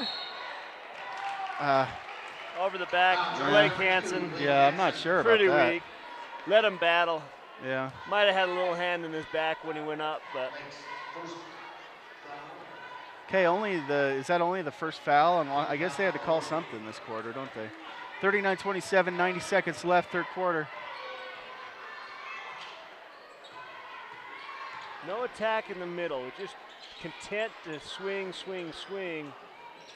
Over the back, Blake Hansen. Yeah, I'm not sure Pretty about that. weak. Let him battle. Yeah. Might have had a little hand in his back when he went up, but. Okay, is that only the first foul? And I guess they had to call something this quarter, don't they? 39-27, 90 seconds left, third quarter. No attack in the middle, just content to swing, swing, swing,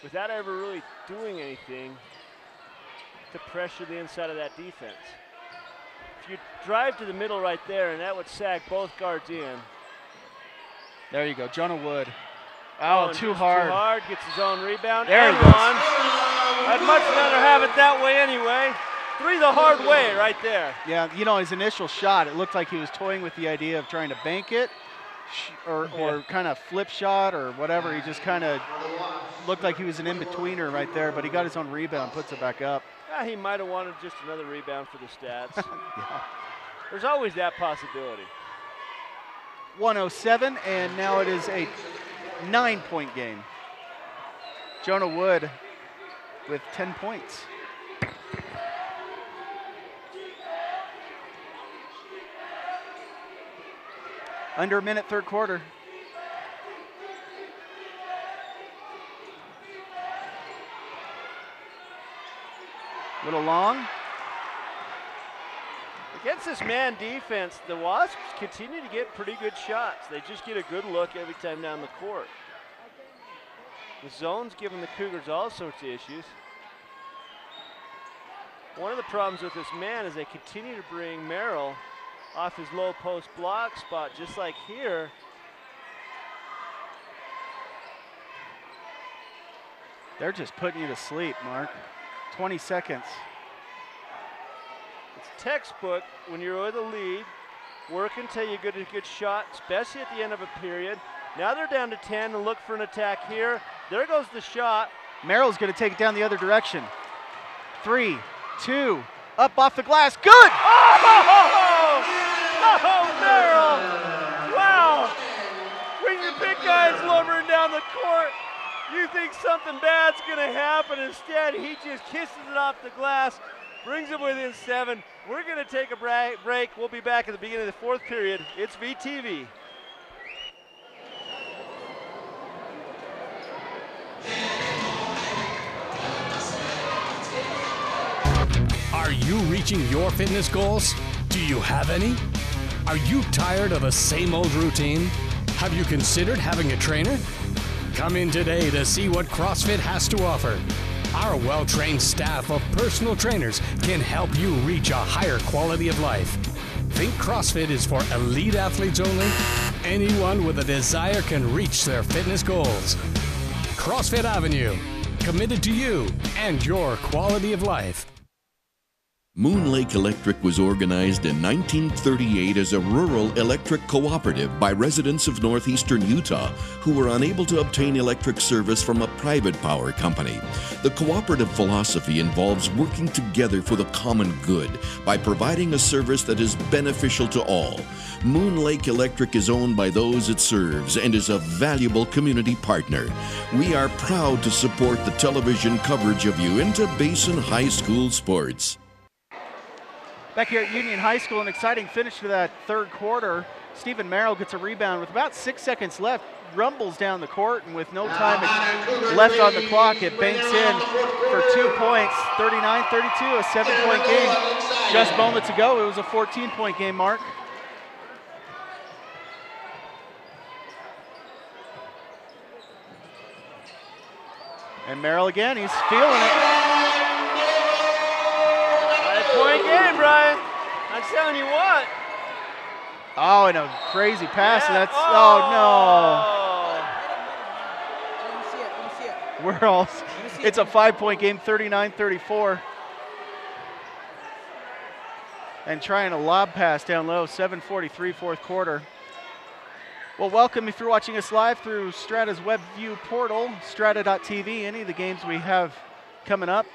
without ever really doing anything to pressure the inside of that defense. If you drive to the middle right there, and that would sag both guards in. There you go, Jonah Wood. Oh, too hard. Too hard, gets his own rebound. There and he goes. one. I'd much rather have it that way anyway. 3 the hard way right there. Yeah, you know, his initial shot, it looked like he was toying with the idea of trying to bank it or kind of flip shot or whatever. He just kind of looked like he was an in-betweener right there, but he got his own rebound, puts it back up. Yeah, he might have wanted just another rebound for the stats. Yeah. There's always that possibility. 107, and now it is a 9-point game. Jonah Wood with 10 points. Under a minute, third quarter. Little long. Against this man defense, the Wasps continue to get pretty good shots. They just get a good look every time down the court. The zone's giving the Cougars all sorts of issues. One of the problems with this man is they continue to bring Merrill off his low post block spot, just like here. They're just putting you to sleep, Mark. 20 seconds. It's textbook when you're with a lead. Work until you get a good shot, especially at the end of a period. Now they're down to 10 and look for an attack here. There goes the shot. Merrill's going to take it down the other direction. 3, 2, up off the glass. Good! Oh, Merrill! Wow! When your big guy's lumbering down the court, you think something bad's going to happen. Instead, he just kisses it off the glass, brings it within 7. We're going to take a break. We'll be back at the beginning of the 4th period. It's VTV. Are you reaching your fitness goals? Do you have any? Are you tired of a same old routine? Have you considered having a trainer? Come in today to see what CrossFit has to offer. Our well-trained staff of personal trainers can help you reach a higher quality of life. Think CrossFit is for elite athletes only? Anyone with a desire can reach their fitness goals. CrossFit Avenue, committed to you and your quality of life. Moon Lake Electric was organized in 1938 as a rural electric cooperative by residents of northeastern Utah who were unable to obtain electric service from a private power company. The cooperative philosophy involves working together for the common good by providing a service that is beneficial to all. Moon Lake Electric is owned by those it serves and is a valuable community partner. We are proud to support the television coverage of Uinta Basin High School sports. Back here at Union High School, an exciting finish to that 3rd quarter. Stephen Merrill gets a rebound with about 6 seconds left, rumbles down the court, and with no time left on the clock, it banks in for 2 points, 39-32, a 7-point game. Just moments ago, it was a 14-point game, Mark. And Merrill again, he's feeling it. 5-point game, Brian. I'm telling you what. Oh, and a crazy pass. Yeah. And that's, oh no. We're all, it's a 5-point game, 39-34. And trying a lob pass down low, 7:43 4th quarter. Well, welcome if you're watching us live through Strata's WebView portal, strata.tv. Any of the games we have coming up,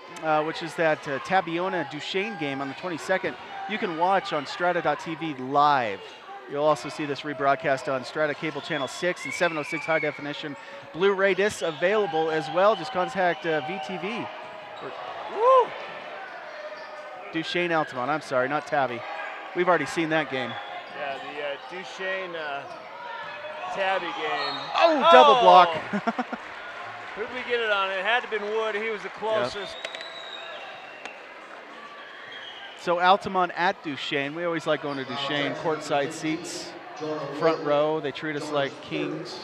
which is that Tabiona-Duchesne game on the 22nd, you can watch on strata.tv live. You'll also see this rebroadcast on Strata Cable Channel 6 and 706 high definition. Blu-ray discs available as well. Just contact VTV. Woo! Duchesne Altamont, I'm sorry, not Tabby. We've already seen that game. Yeah, the Duchesne Tabby game. Oh, double block. Who did we get it on? It had to have been Wood. He was the closest. Yep. So Altamont at Duchesne. We always like going to Duchesne. Courtside seats, front row. They treat us like kings.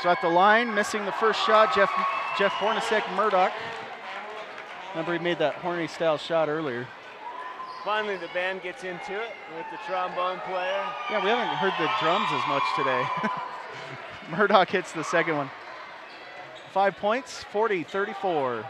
So at the line, missing the first shot, Jeff Hornacek Murdoch. Remember he made that Horny style shot earlier. Finally, the band gets into it with the trombone player. Yeah, we haven't heard the drums as much today. Murdoch hits the second one. 5 points, 40-34.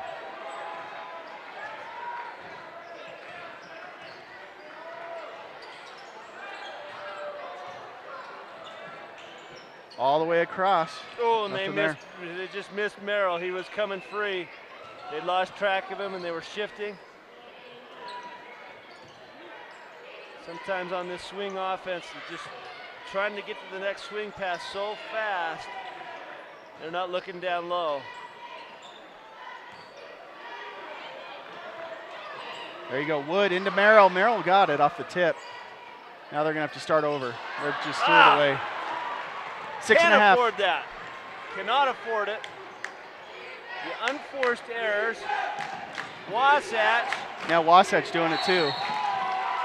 All the way across. Oh, and they just missed Merrill. He was coming free. They lost track of him and they were shifting. Sometimes on this swing offense, they're just trying to get to the next swing pass so fast, they're not looking down low. There you go, Wood into Merrill. Merrill got it off the tip. Now they're gonna have to start over. They just threw it away. 6.5. Can't afford that. Cannot afford it. The unforced errors. Wasatch. Now Wasatch doing it too.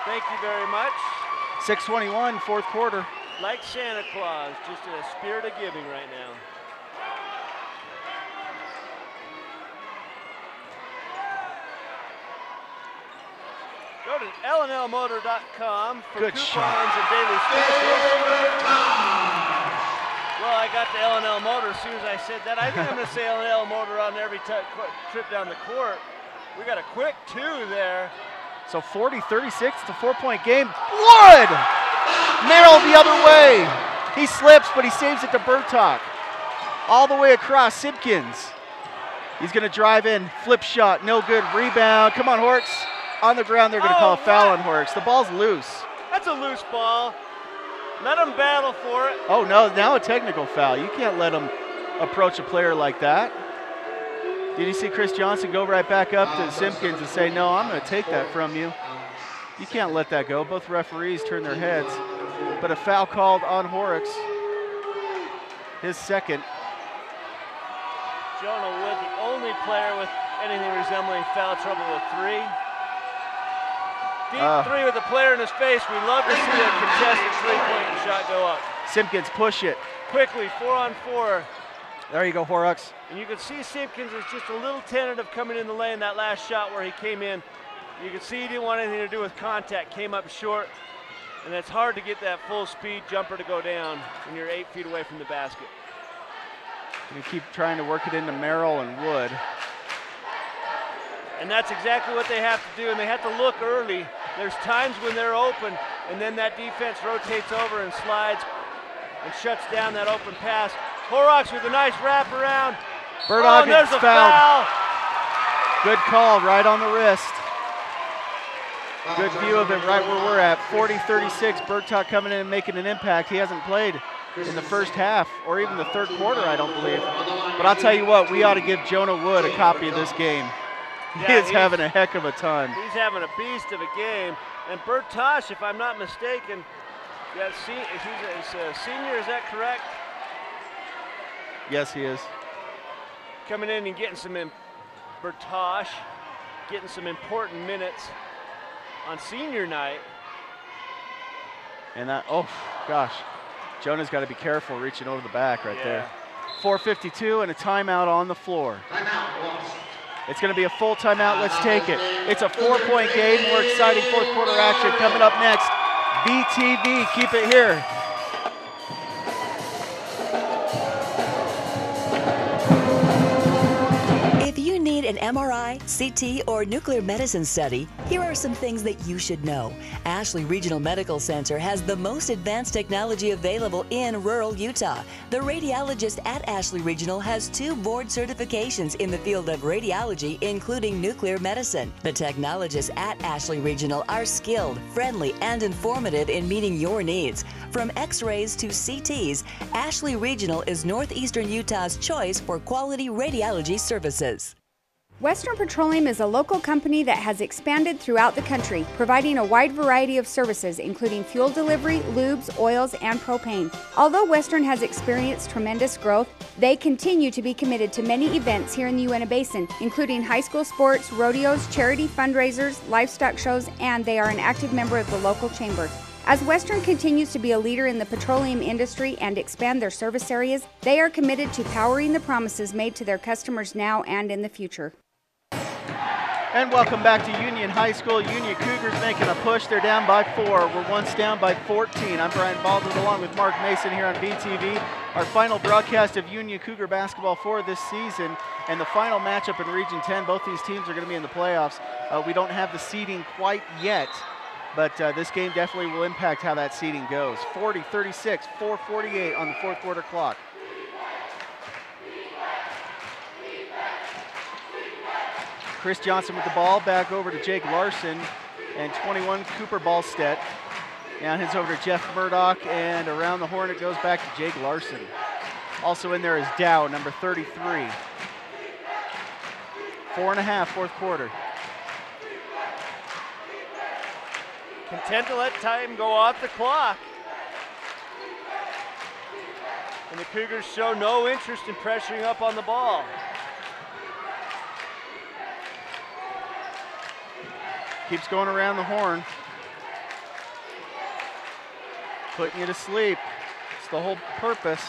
Thank you very much. 6:21, 4th quarter. Like Santa Claus, just in a spirit of giving right now. lnlmotor.com for Good coupons shot. and daily specials. Well, I got the L&L Motor as soon as I said that. I think I'm going to say L&L Motor on every trip down the court. We got a quick 2 there. So 40-36, it's a 4-point game. Wood! Merrill the other way. He slips, but he saves it to Burtok. All the way across, Simpkins. He's going to drive in, flip shot, no good, rebound. Come on, Horks. On the ground, they're going to call a foul on Horks. The ball's loose. That's a loose ball. Let them battle for it. Oh, no, now a technical foul. You can't let him approach a player like that. Did you see Chris Johnson go right back up to Simpkins and say, no, I'm going to take that from you? You can't let that go. Both referees turn their heads. But a foul called on Horrocks. His second. Jonah Wood, the only player with anything resembling foul trouble with 3. Deep 3 with a player in his face. We love to see a contested 3-point shot go up. Simpkins push it. Quickly, 4-on-4. There you go, Horrocks. And you can see Simpkins is just a little tentative coming in the lane that last shot where he came in. You can see he didn't want anything to do with contact, came up short. And it's hard to get that full speed jumper to go down when you're 8 feet away from the basket. You keep trying to work it into Merrill and Wood. And that's exactly what they have to do, and they have to look early. There's times when they're open, and then that defense rotates over and slides and shuts down that open pass. Horrocks with a nice wraparound. Burdock there's is a fouled. foul. Good call, right on the wrist. Good view of it right where we're at. 40-36, Burdock coming in and making an impact. He hasn't played in the first half or even the third quarter, I don't believe. But I'll tell you what, we ought to give Jonah Wood a copy of this game. He is having a heck of a time. He's having a beast of a game. And Burtosh, if I'm not mistaken, he's a senior, is that correct? Yes, he is. Coming in and getting Burtosh, getting some important minutes on senior night. And that, oh gosh, Jonah's got to be careful reaching over the back right there. 4:52 and a timeout on the floor. It's going to be a full timeout. Let's take it. It's a 4-point game. More exciting fourth quarter action coming up next. BTV, keep it here. If you need an MRI, CT, or nuclear medicine study, here are some things that you should know. Ashley Regional Medical Center has the most advanced technology available in rural Utah. The radiologist at Ashley Regional has 2 board certifications in the field of radiology, including nuclear medicine. The technologists at Ashley Regional are skilled, friendly, and informative in meeting your needs. From X-rays to CTs, Ashley Regional is northeastern Utah's choice for quality radiology services. Western Petroleum is a local company that has expanded throughout the country, providing a wide variety of services, including fuel delivery, lubes, oils, and propane. Although Western has experienced tremendous growth, they continue to be committed to many events here in the Uinta Basin, including high school sports, rodeos, charity fundraisers, livestock shows, and they are an active member of the local chamber. As Western continues to be a leader in the petroleum industry and expand their service areas, they are committed to powering the promises made to their customers now and in the future. And welcome back to Union High School. Union Cougars making a push. They're down by 4. We're once down by 14. I'm Brian Baldwin along with Mark Mason here on BTV. Our final broadcast of Union Cougar basketball for this season and the final matchup in Region 10. Both these teams are going to be in the playoffs. We don't have the seeding quite yet, but this game definitely will impact how that seeding goes. 40-36, 4:48 on the fourth quarter clock. Chris Johnson with the ball, back over to Jake Larson, and 21 Cooper Ballstedt. Now heads over to Jeff Murdoch, and around the horn it goes back to Jake Larson. Also in there is Dow, number 33. 4.5, fourth quarter. Content to let time go off the clock. And the Cougars show no interest in pressuring up on the ball. Keeps going around the horn. Putting you to sleep. It's the whole purpose.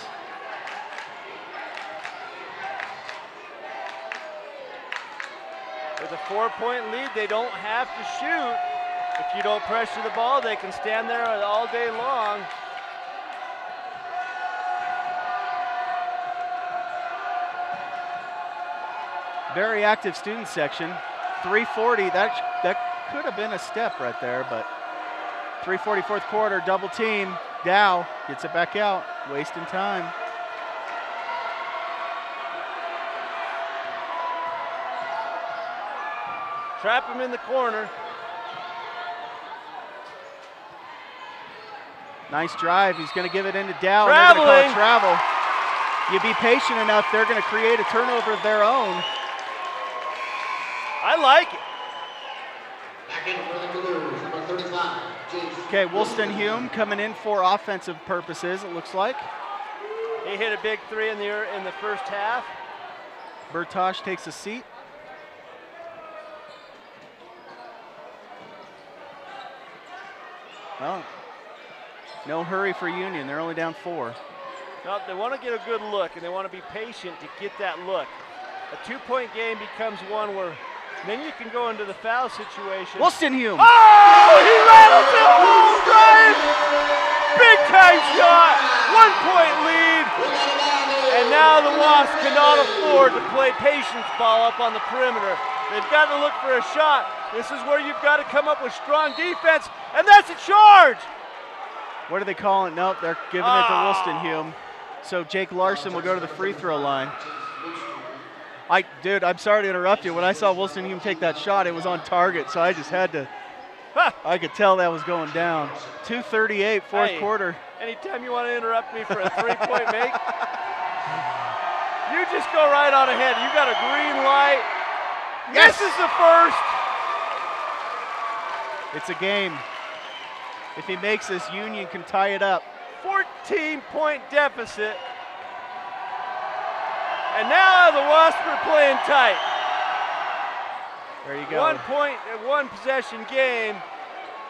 With a 4-point lead, they don't have to shoot. If you don't pressure the ball, they can stand there all day long. Very active student section. 3:40, that could have been a step right there, but 3:40 fourth quarter, double team. Dow gets it back out, wasting time. Trap him in the corner. Nice drive. He's going to give it into Dow. And they're going to call it travel. You be patient enough, they're going to create a turnover of their own. I like it. Back in for the Cougars, number 35, James. Okay, Woolston Hume coming in for offensive purposes, it looks like. He hit a big three in the first half. Bertosh takes a seat. Oh, no hurry for Union. They're only down 4. No, they want to get a good look, and they want to be patient to get that look. A 2-point game becomes one where then you can go into the foul situation. Woolston Hume. Oh, he rattles it home, right? Big time shot. 1-point lead. And now the Wasps cannot afford to play patience ball up on the perimeter. They've got to look for a shot. This is where you've got to come up with strong defense, and that's a charge. What are they calling? Nope, they're giving it to Woolston Hume. So Jake Larson will go to the free throw line. Dude, I'm sorry to interrupt you. When I saw Woolston Hume take that shot, it was on target, so I just had to, I could tell that was going down. 2:38, fourth quarter. Anytime you want to interrupt me for a 3-point make, you just go right on ahead. You got a green light. Yes! This is the first. It's a game. If he makes this, Union can tie it up. 14-point deficit. And now the Wasps are playing tight. There you go. 1 point, one possession game,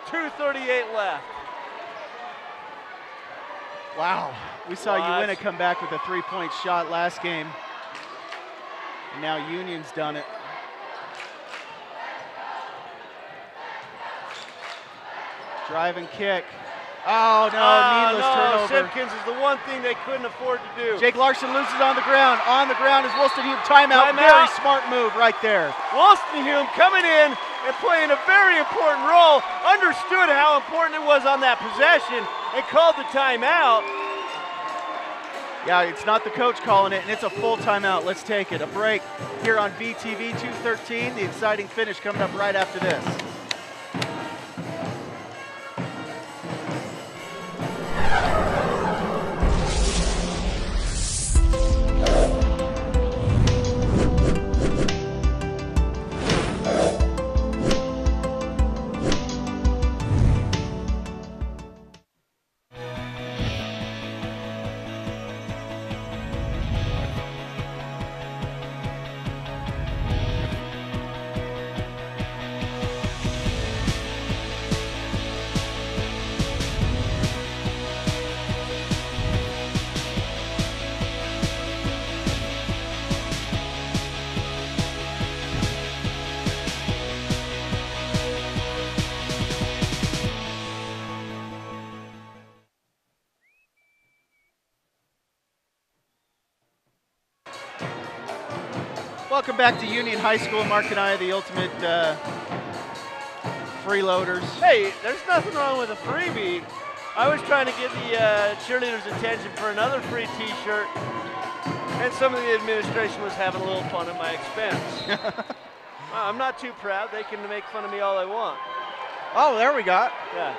2:38 left. Wow. We saw Uinta come back with a 3-point shot last game. And now Union's done it. Drive and kick. Oh, no, needless turnover. Simpkins is the one thing they couldn't afford to do. Jake Larson loses on the ground. On the ground is Woolston Hume. Timeout. Very smart move right there. Woolston Hume coming in and playing a very important role. Understood how important it was on that possession and called the timeout. Yeah, it's not the coach calling it, and it's a full timeout. Let's take it. A break here on VTV 213. The exciting finish coming up right after this. Welcome back to Union High School. Mark and I are the ultimate freeloaders. Hey, there's nothing wrong with a freebie. I was trying to get the cheerleaders' attention for another free t-shirt, and some of the administration was having a little fun at my expense. I'm not too proud. They can make fun of me all they want. Oh, there we go. Yeah.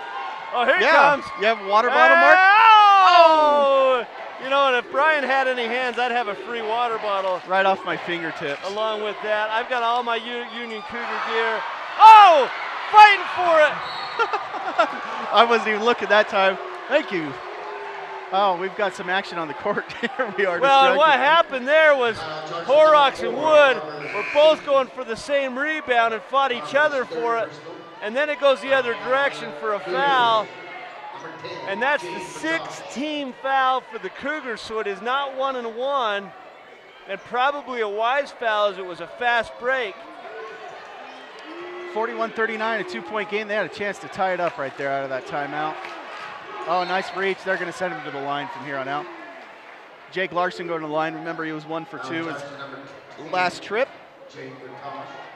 Oh, here it comes. You have a water bottle, Mark? Oh! You know, and if Brian had any hands, I'd have a free water bottle. Right off my fingertips. Along with that, I've got all my Union Cougar gear. Oh! Fighting for it! I wasn't even looking that time. Thank you. Oh, we've got some action on the court. Here we are. Well, and what happened there was Horrocks and Wood were both going for the same rebound and fought each other for it. And then it goes the other direction for a foul. And that's the 6th-team foul for the Cougars, so it is not 1-1, and probably a wise foul as it was a fast break. 41-39, a 2-point game. They had a chance to tie it up right there out of that timeout. Oh, nice reach. They're going to send him to the line from here on out. Jake Larson going to the line. Remember, he was 1 for 2 his last trip.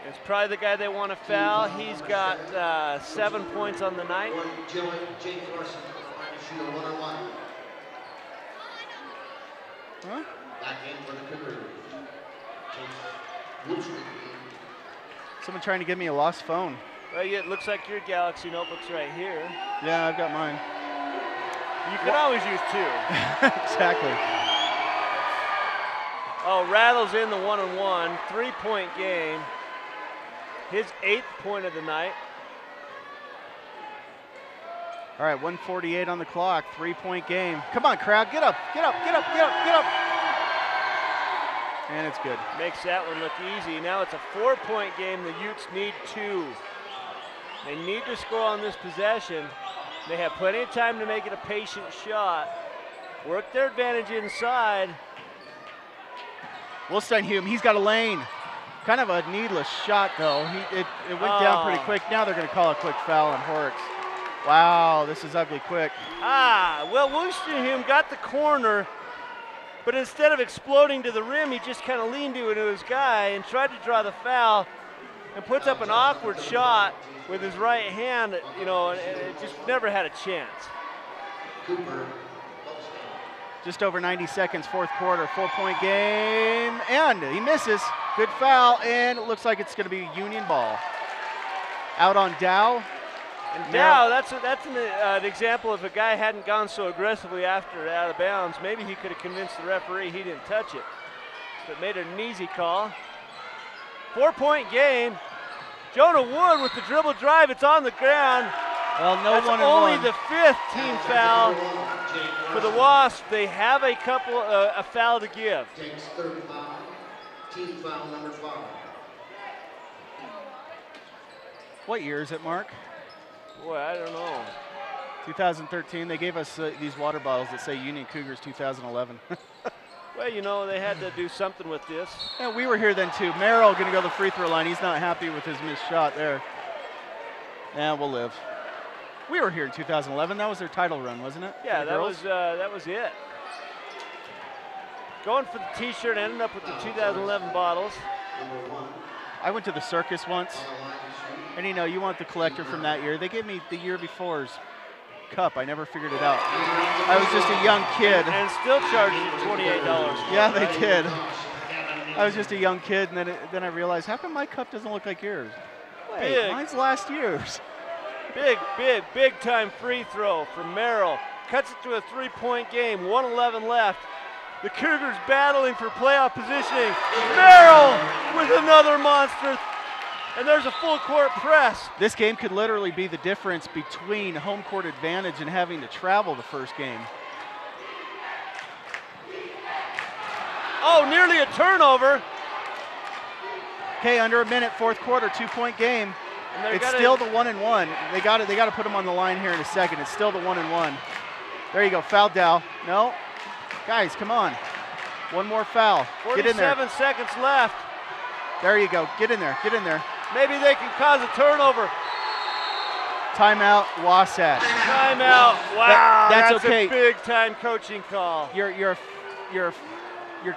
It's probably the guy they want to foul. He's got 7 points on the night. Jake Larson trying to shoot a one-on-one. Huh? Back in for the Cougars. Someone trying to give me a lost phone. Well, yeah, it looks like your Galaxy notebook's right here. Yeah, I've got mine. You can always use 2. Exactly. Oh, Rattle's in the 1-on-1, 3-point game. His 8th point of the night. All right, 1:48 on the clock, 3-point game. Come on, crowd, get up, get up, get up, get up, get up. And it's good. Makes that one look easy. Now it's a 4-point game. The Utes need 2. They need to score on this possession. They have plenty of time to make it a patient shot. Work their advantage inside. Wilsteinhume, he's got a lane. Kind of a needless shot, though. It went down pretty quick. Now they're going to call a quick foul on Horrocks. Wow, this is ugly quick. Well, Wilsteinhume got the corner, but instead of exploding to the rim, he just kind of leaned into his guy and tried to draw the foul and puts up an awkward shot with his right hand, you know, and it just never had a chance. Just over 90 seconds, 4th quarter, 4-point game, and he misses. Good foul, and it looks like it's going to be Union ball. Out on Dow. And Dow, that's an example if a guy hadn't gone so aggressively after it out of bounds, maybe he could have convinced the referee he didn't touch it, but made it an easy call. 4-point game. Jonah Wood with the dribble drive, it's on the ground. Well, no That's only the 5th team foul for the Wasps. They have a foul to give. Takes 3rd foul. Team foul number 5. What year is it, Mark? Boy, I don't know. 2013. They gave us these water bottles that say Union Cougars 2011. Well, you know, they had to do something with this. Yeah, we were here then too. Merrill going to go to the free throw line. He's not happy with his missed shot there. Yeah, we'll live. We were here in 2011. That was their title run, wasn't it? Yeah, that was it. Going for the T-shirt, ended up with the 2011 bottles. I went to the circus once, and you know, you want the collector from that year. They gave me the year before's cup. I never figured it out. I was just a young kid. And still charged you $28. Yeah, they did. I was just a young kid, and then I realized, how come my cup doesn't look like yours? Wait, mine's last year's. Big time free throw from Merrill. Cuts it to a 3-point game, 1:11 left. The Cougars battling for playoff positioning. Merrill with another monster. And there's a full court press. This game could literally be the difference between home court advantage and having to travel the first game. Oh, nearly a turnover. Okay, under a minute, 4th quarter, 2-point game. It's still the 1-and-1. They got to put them on the line here in a second. It's still the 1-and-1. There you go, foul Dow. No, guys, come on. One more foul. Get in there. 47 seconds left. There you go. Get in there. Get in there. Maybe they can cause a turnover. Timeout, Wasatch. Timeout. Wow, that's okay. A big-time coaching call. You're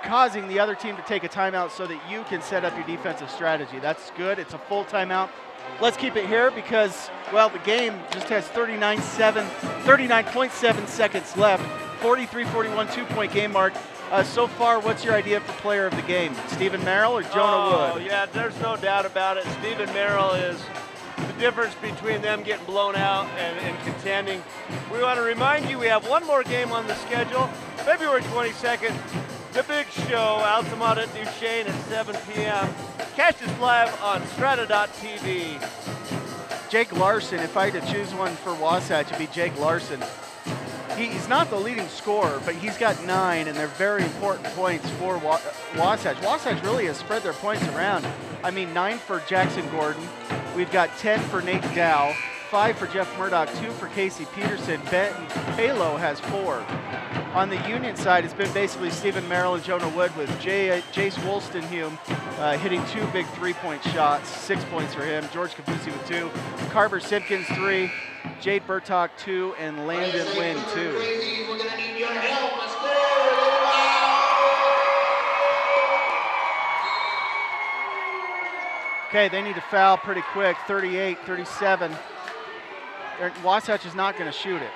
causing the other team to take a timeout so that you can set up your defensive strategy. That's good. It's a full timeout. Let's keep it here because, well, the game just has 39.7 seconds left. 43-41, 2-point game, Mark. So far, what's your idea for player of the game? Stephen Merrill or Jonah Wood? Oh, yeah, there's no doubt about it. Stephen Merrill is the difference between them getting blown out and contending. We want to remind you we have one more game on the schedule, February 22nd. The Big Show, Altamont at Duchesne at 7 p.m. Catch this live on strata.tv. Jake Larson, if I had to choose one for Wasatch, it'd be Jake Larson. He's not the leading scorer, but he's got 9, and they're very important points for Wasatch. Wasatch really has spread their points around. I mean, 9 for Jackson Gordon. We've got 10 for Nate Dow, 5 for Jeff Murdoch, 2 for Casey Peterson. Benton Halo has 4. On the Union side, it's been basically Stephen Merrill and Jonah Wood, with Jace Wolstenhume hitting 2 big 3-point shots, 6 points for him. George Capusi with 2. Carver Simpkins 3, Jade Burtock 2, and Landon Wynn 2. We're gonna need your help. Let's go. Okay, they need to foul pretty quick, 38, 37. Wasatch is not gonna shoot it.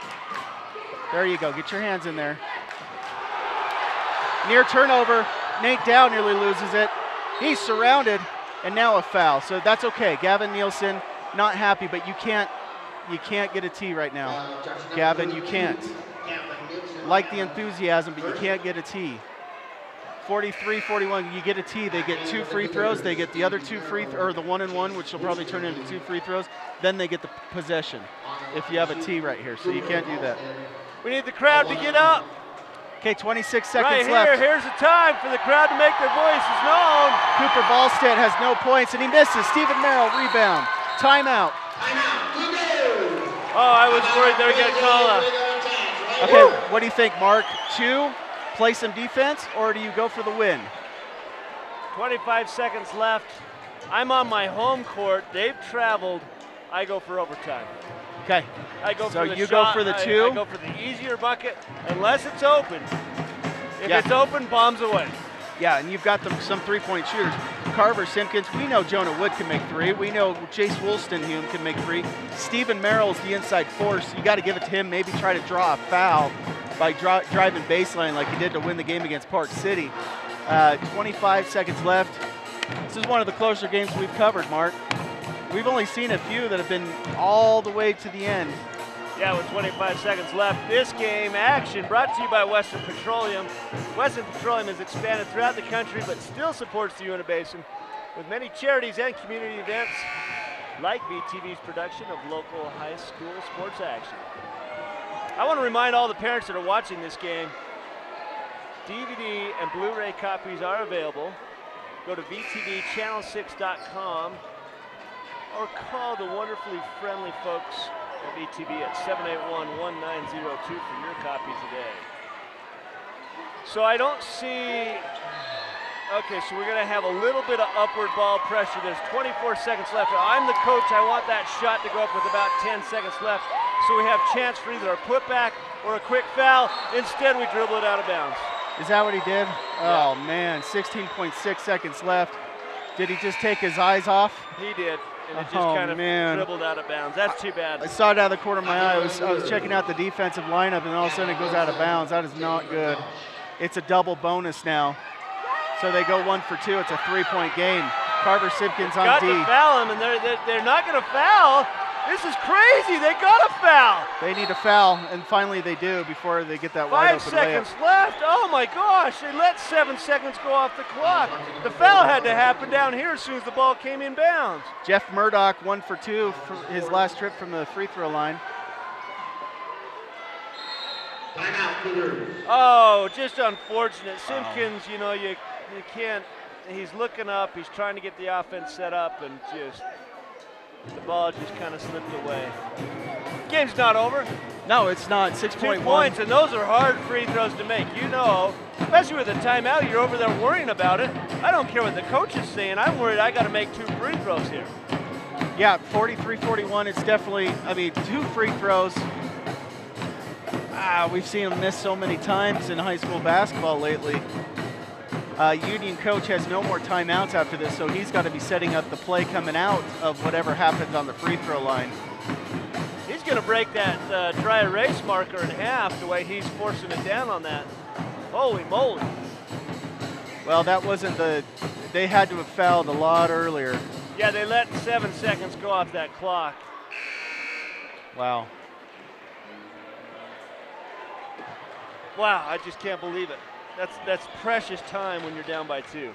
There you go, get your hands in there. Near turnover, Nate Dow nearly loses it. He's surrounded, and now a foul, so that's okay. Gavin Nielsen, not happy, but you can't get a T right now. Gavin, you can't. Like the enthusiasm, but you can't get a T. 43-41, you get a T, they get 2 free throws, they get the other 2 or the 1-and-1, which will probably turn into 2 free throws, then they get the possession if you have a T right here, so you can't do that. We need the crowd to get up. Okay, 26 seconds right left. Here's the time for the crowd to make their voices known. Cooper Ballstead has no points, and he misses. Stephen Merrill, rebound. Timeout. Oh, I was worried they were going to call a... Okay, what do you think, Mark? 2, play some defense, or do you go for the win? 25 seconds left. I'm on my home court. They've traveled. I go for overtime. Okay. I go so for the you shot. go for the 2? I go for the easier bucket, unless it's open. If it's open, bombs away. Yeah, and you've got some 3-point shooters. Carver Simpkins, we know Jonah Wood can make 3. We know Jace Wolstenhume can make 3. Stephen Merrill's the inside force. You got to give it to him. Maybe try to draw a foul by driving baseline like he did to win the game against Park City. 25 seconds left. This is one of the closer games we've covered, Mark. We've only seen a few that have been all the way to the end. Yeah, with 25 seconds left. This game action brought to you by Western Petroleum. Western Petroleum has expanded throughout the country but still supports the Uinta Basin with many charities and community events like VTV's production of local high school sports action. I want to remind all the parents that are watching this game, DVD and Blu-ray copies are available. Go to VTVchannel6.com or call the wonderfully friendly folks at VTV at 781-1902 for your copy today. So I don't see, okay, so we're gonna have a little bit of upward ball pressure. There's 24 seconds left. I'm the coach, I want that shot to go up with about 10 seconds left. So we have chance for either a putback or a quick foul. Instead, we dribble it out of bounds. Is that what he did? Yeah. Oh man, 16.6 seconds left. Did he just take his eyes off? He did. And it just kind of dribbled out of bounds. That's too bad. I saw it out of the corner of my eye. I was checking out the defensive lineup, and all of a sudden it goes out of bounds. That is not good. It's a double bonus now. So they go 1 for 2. It's a 3-point game. Carver Simpkins on D. Got to foul him, and they're not going to foul. This is crazy. They got to foul. They need a foul, and finally they do before they get that wide open 5 seconds layup. left. Oh my gosh, they let 7 seconds go off the clock. The foul had to happen down here as soon as the ball came in bounds. Jeff Murdoch 1 for 2 for his last trip from the free throw line. Oh, just unfortunate. Simpkins, you know, you can't, he's looking up, he's trying to get the offense set up, and just, the ball just kind of slipped away. Game's not over. No, it's not. 6.1 points, and those are hard free throws to make. You know, especially with a timeout, you're over there worrying about it. I don't care what the coach is saying. I'm worried I got to make 2 free throws here. Yeah, 43-41. It's definitely, I mean, 2 free throws. We've seen him miss so many times in high school basketball lately. Union coach has no more timeouts after this, so he's got to be setting up the play coming out of whatever happens on the free throw line. He's going to break that dry erase marker in half the way he's forcing it down on that. Holy moly. Well, that wasn't they had to have fouled a lot earlier. Yeah, they let 7 seconds go off that clock. Wow. Wow, I just can't believe it. That's precious time when you're down by 2.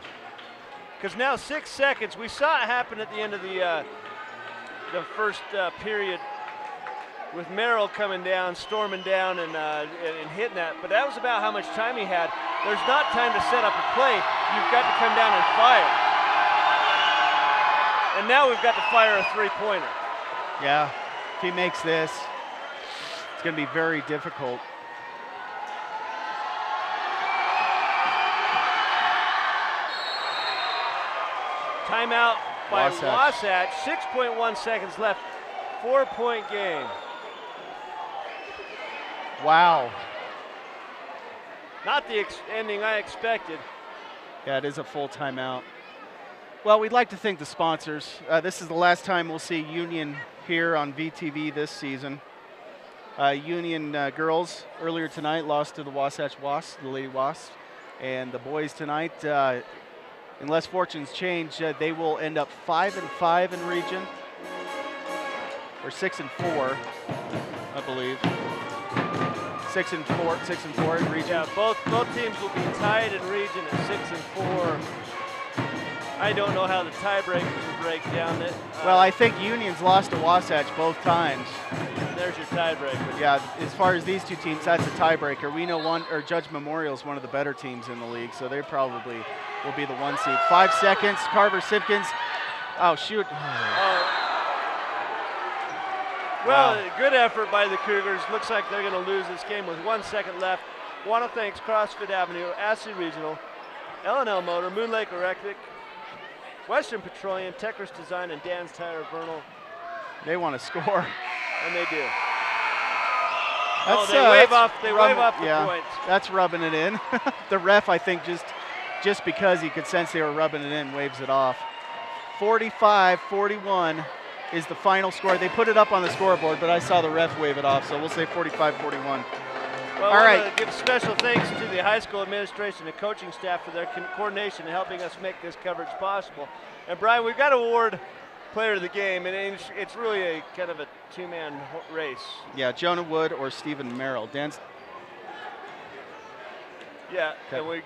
Because now 6 seconds, we saw it happen at the end of the first period with Merrill coming down, storming down, and hitting that. But that was about how much time he had. There's not time to set up a play. You've got to come down and fire. And now we've got to fire a 3-pointer. Yeah. If he makes this, it's going to be very difficult. Timeout by Wasatch. 6.1 seconds left. 4-point game. Wow. Not the ending I expected. Yeah, it is a full timeout. Well, we'd like to thank the sponsors. This is the last time we'll see Union here on VTV this season. Union girls earlier tonight lost to the Wasatch Wasps, the Lady Wasps. And the boys tonight, unless fortunes change, they will end up 5-5 in region, or 6-4, I believe. 6-4 in region. Yeah, both teams will be tied in region at 6-4. I don't know how the tiebreakers will break down. Well, I think Union's lost to Wasatch both times. There's your tiebreaker. Yeah, as far as these two teams, that's a tiebreaker. We know Judge Memorial is one of the better teams in the league, so they probably will be the 1 seed. 5 seconds, Carver Simpkins. Oh, shoot. Well, good effort by the Cougars. Looks like they're going to lose this game with 1 second left. Want to thank CrossFit Avenue, Ashley Regional, L&L Motor, Moon Lake Electric, Western Petroleum, Techers Design, and Dan's Tire Vernal. They want to score. And they do. That's, they wave off the points. That's rubbing it in. The ref, I think, just because he could sense they were rubbing it in, waves it off. 45-41 is the final score. They put it up on the scoreboard, but I saw the ref wave it off, so we'll say 45-41. Well, all right. I want to give special thanks to the high school administration and coaching staff for their coordination in helping us make this coverage possible. And Brian, we've got to award player of the game, and it's really a kind of a two-man race. Yeah, Jonah Wood or Stephen Merrill. Yeah, okay. And we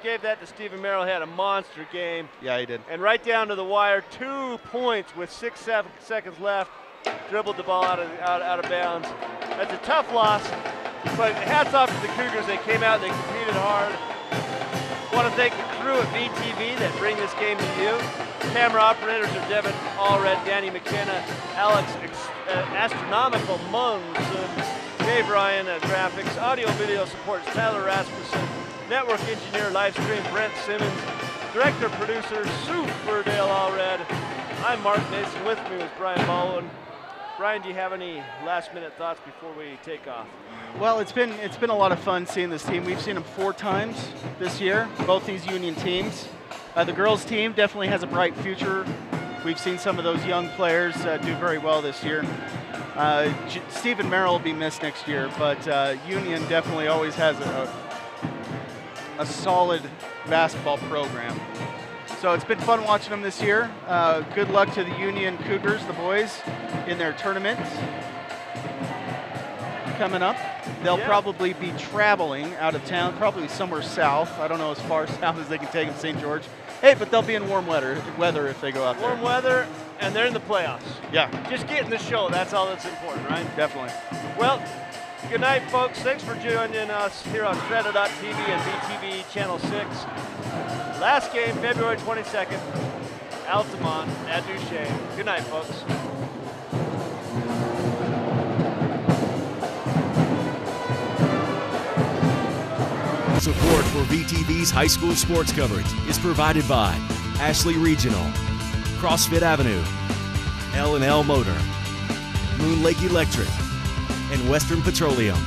gave that to Stephen Merrill. He had a monster game. Yeah, he did. And right down to the wire, 2 points with 6 seconds left. Dribbled the ball out of bounds. That's a tough loss, but hats off to the Cougars. They came out, they competed hard. Want to thank the crew at VTV that bring this game to you. Camera operators are Devin Allred, Danny McKenna, Alex Astronomical Munson, Dave Ryan at graphics, audio video supports Tyler Rasmussen, network engineer live stream Brent Simmons, director producer Sue Furdale Allred. I'm Mark Mason. With me was Brian Baldwin. Brian, do you have any last-minute thoughts before we take off? Well, it's been a lot of fun seeing this team. We've seen them 4 times this year, both these Union teams. The girls' team definitely has a bright future. We've seen some of those young players do very well this year. Stephen Merrill will be missed next year, but Union definitely always has a solid basketball program. So it's been fun watching them this year. Good luck to the Union Cougars, the boys, in their tournament coming up. They'll probably be traveling out of town, probably somewhere south. I don't know as far south as they can take them, St. George. Hey, but they'll be in warm weather if they go out there. Warm weather, and they're in the playoffs. Yeah. Just getting the show, that's all that's important, right? Definitely. Well, good night, folks. Thanks for joining us here on Strata.tv and VTV Channel 6. Last game, February 22nd, Altamont at Duchesne. Good night, folks. Support for VTV's high school sports coverage is provided by Ashley Regional, CrossFit Avenue, L&L Motor, Moon Lake Electric, and Western Petroleum.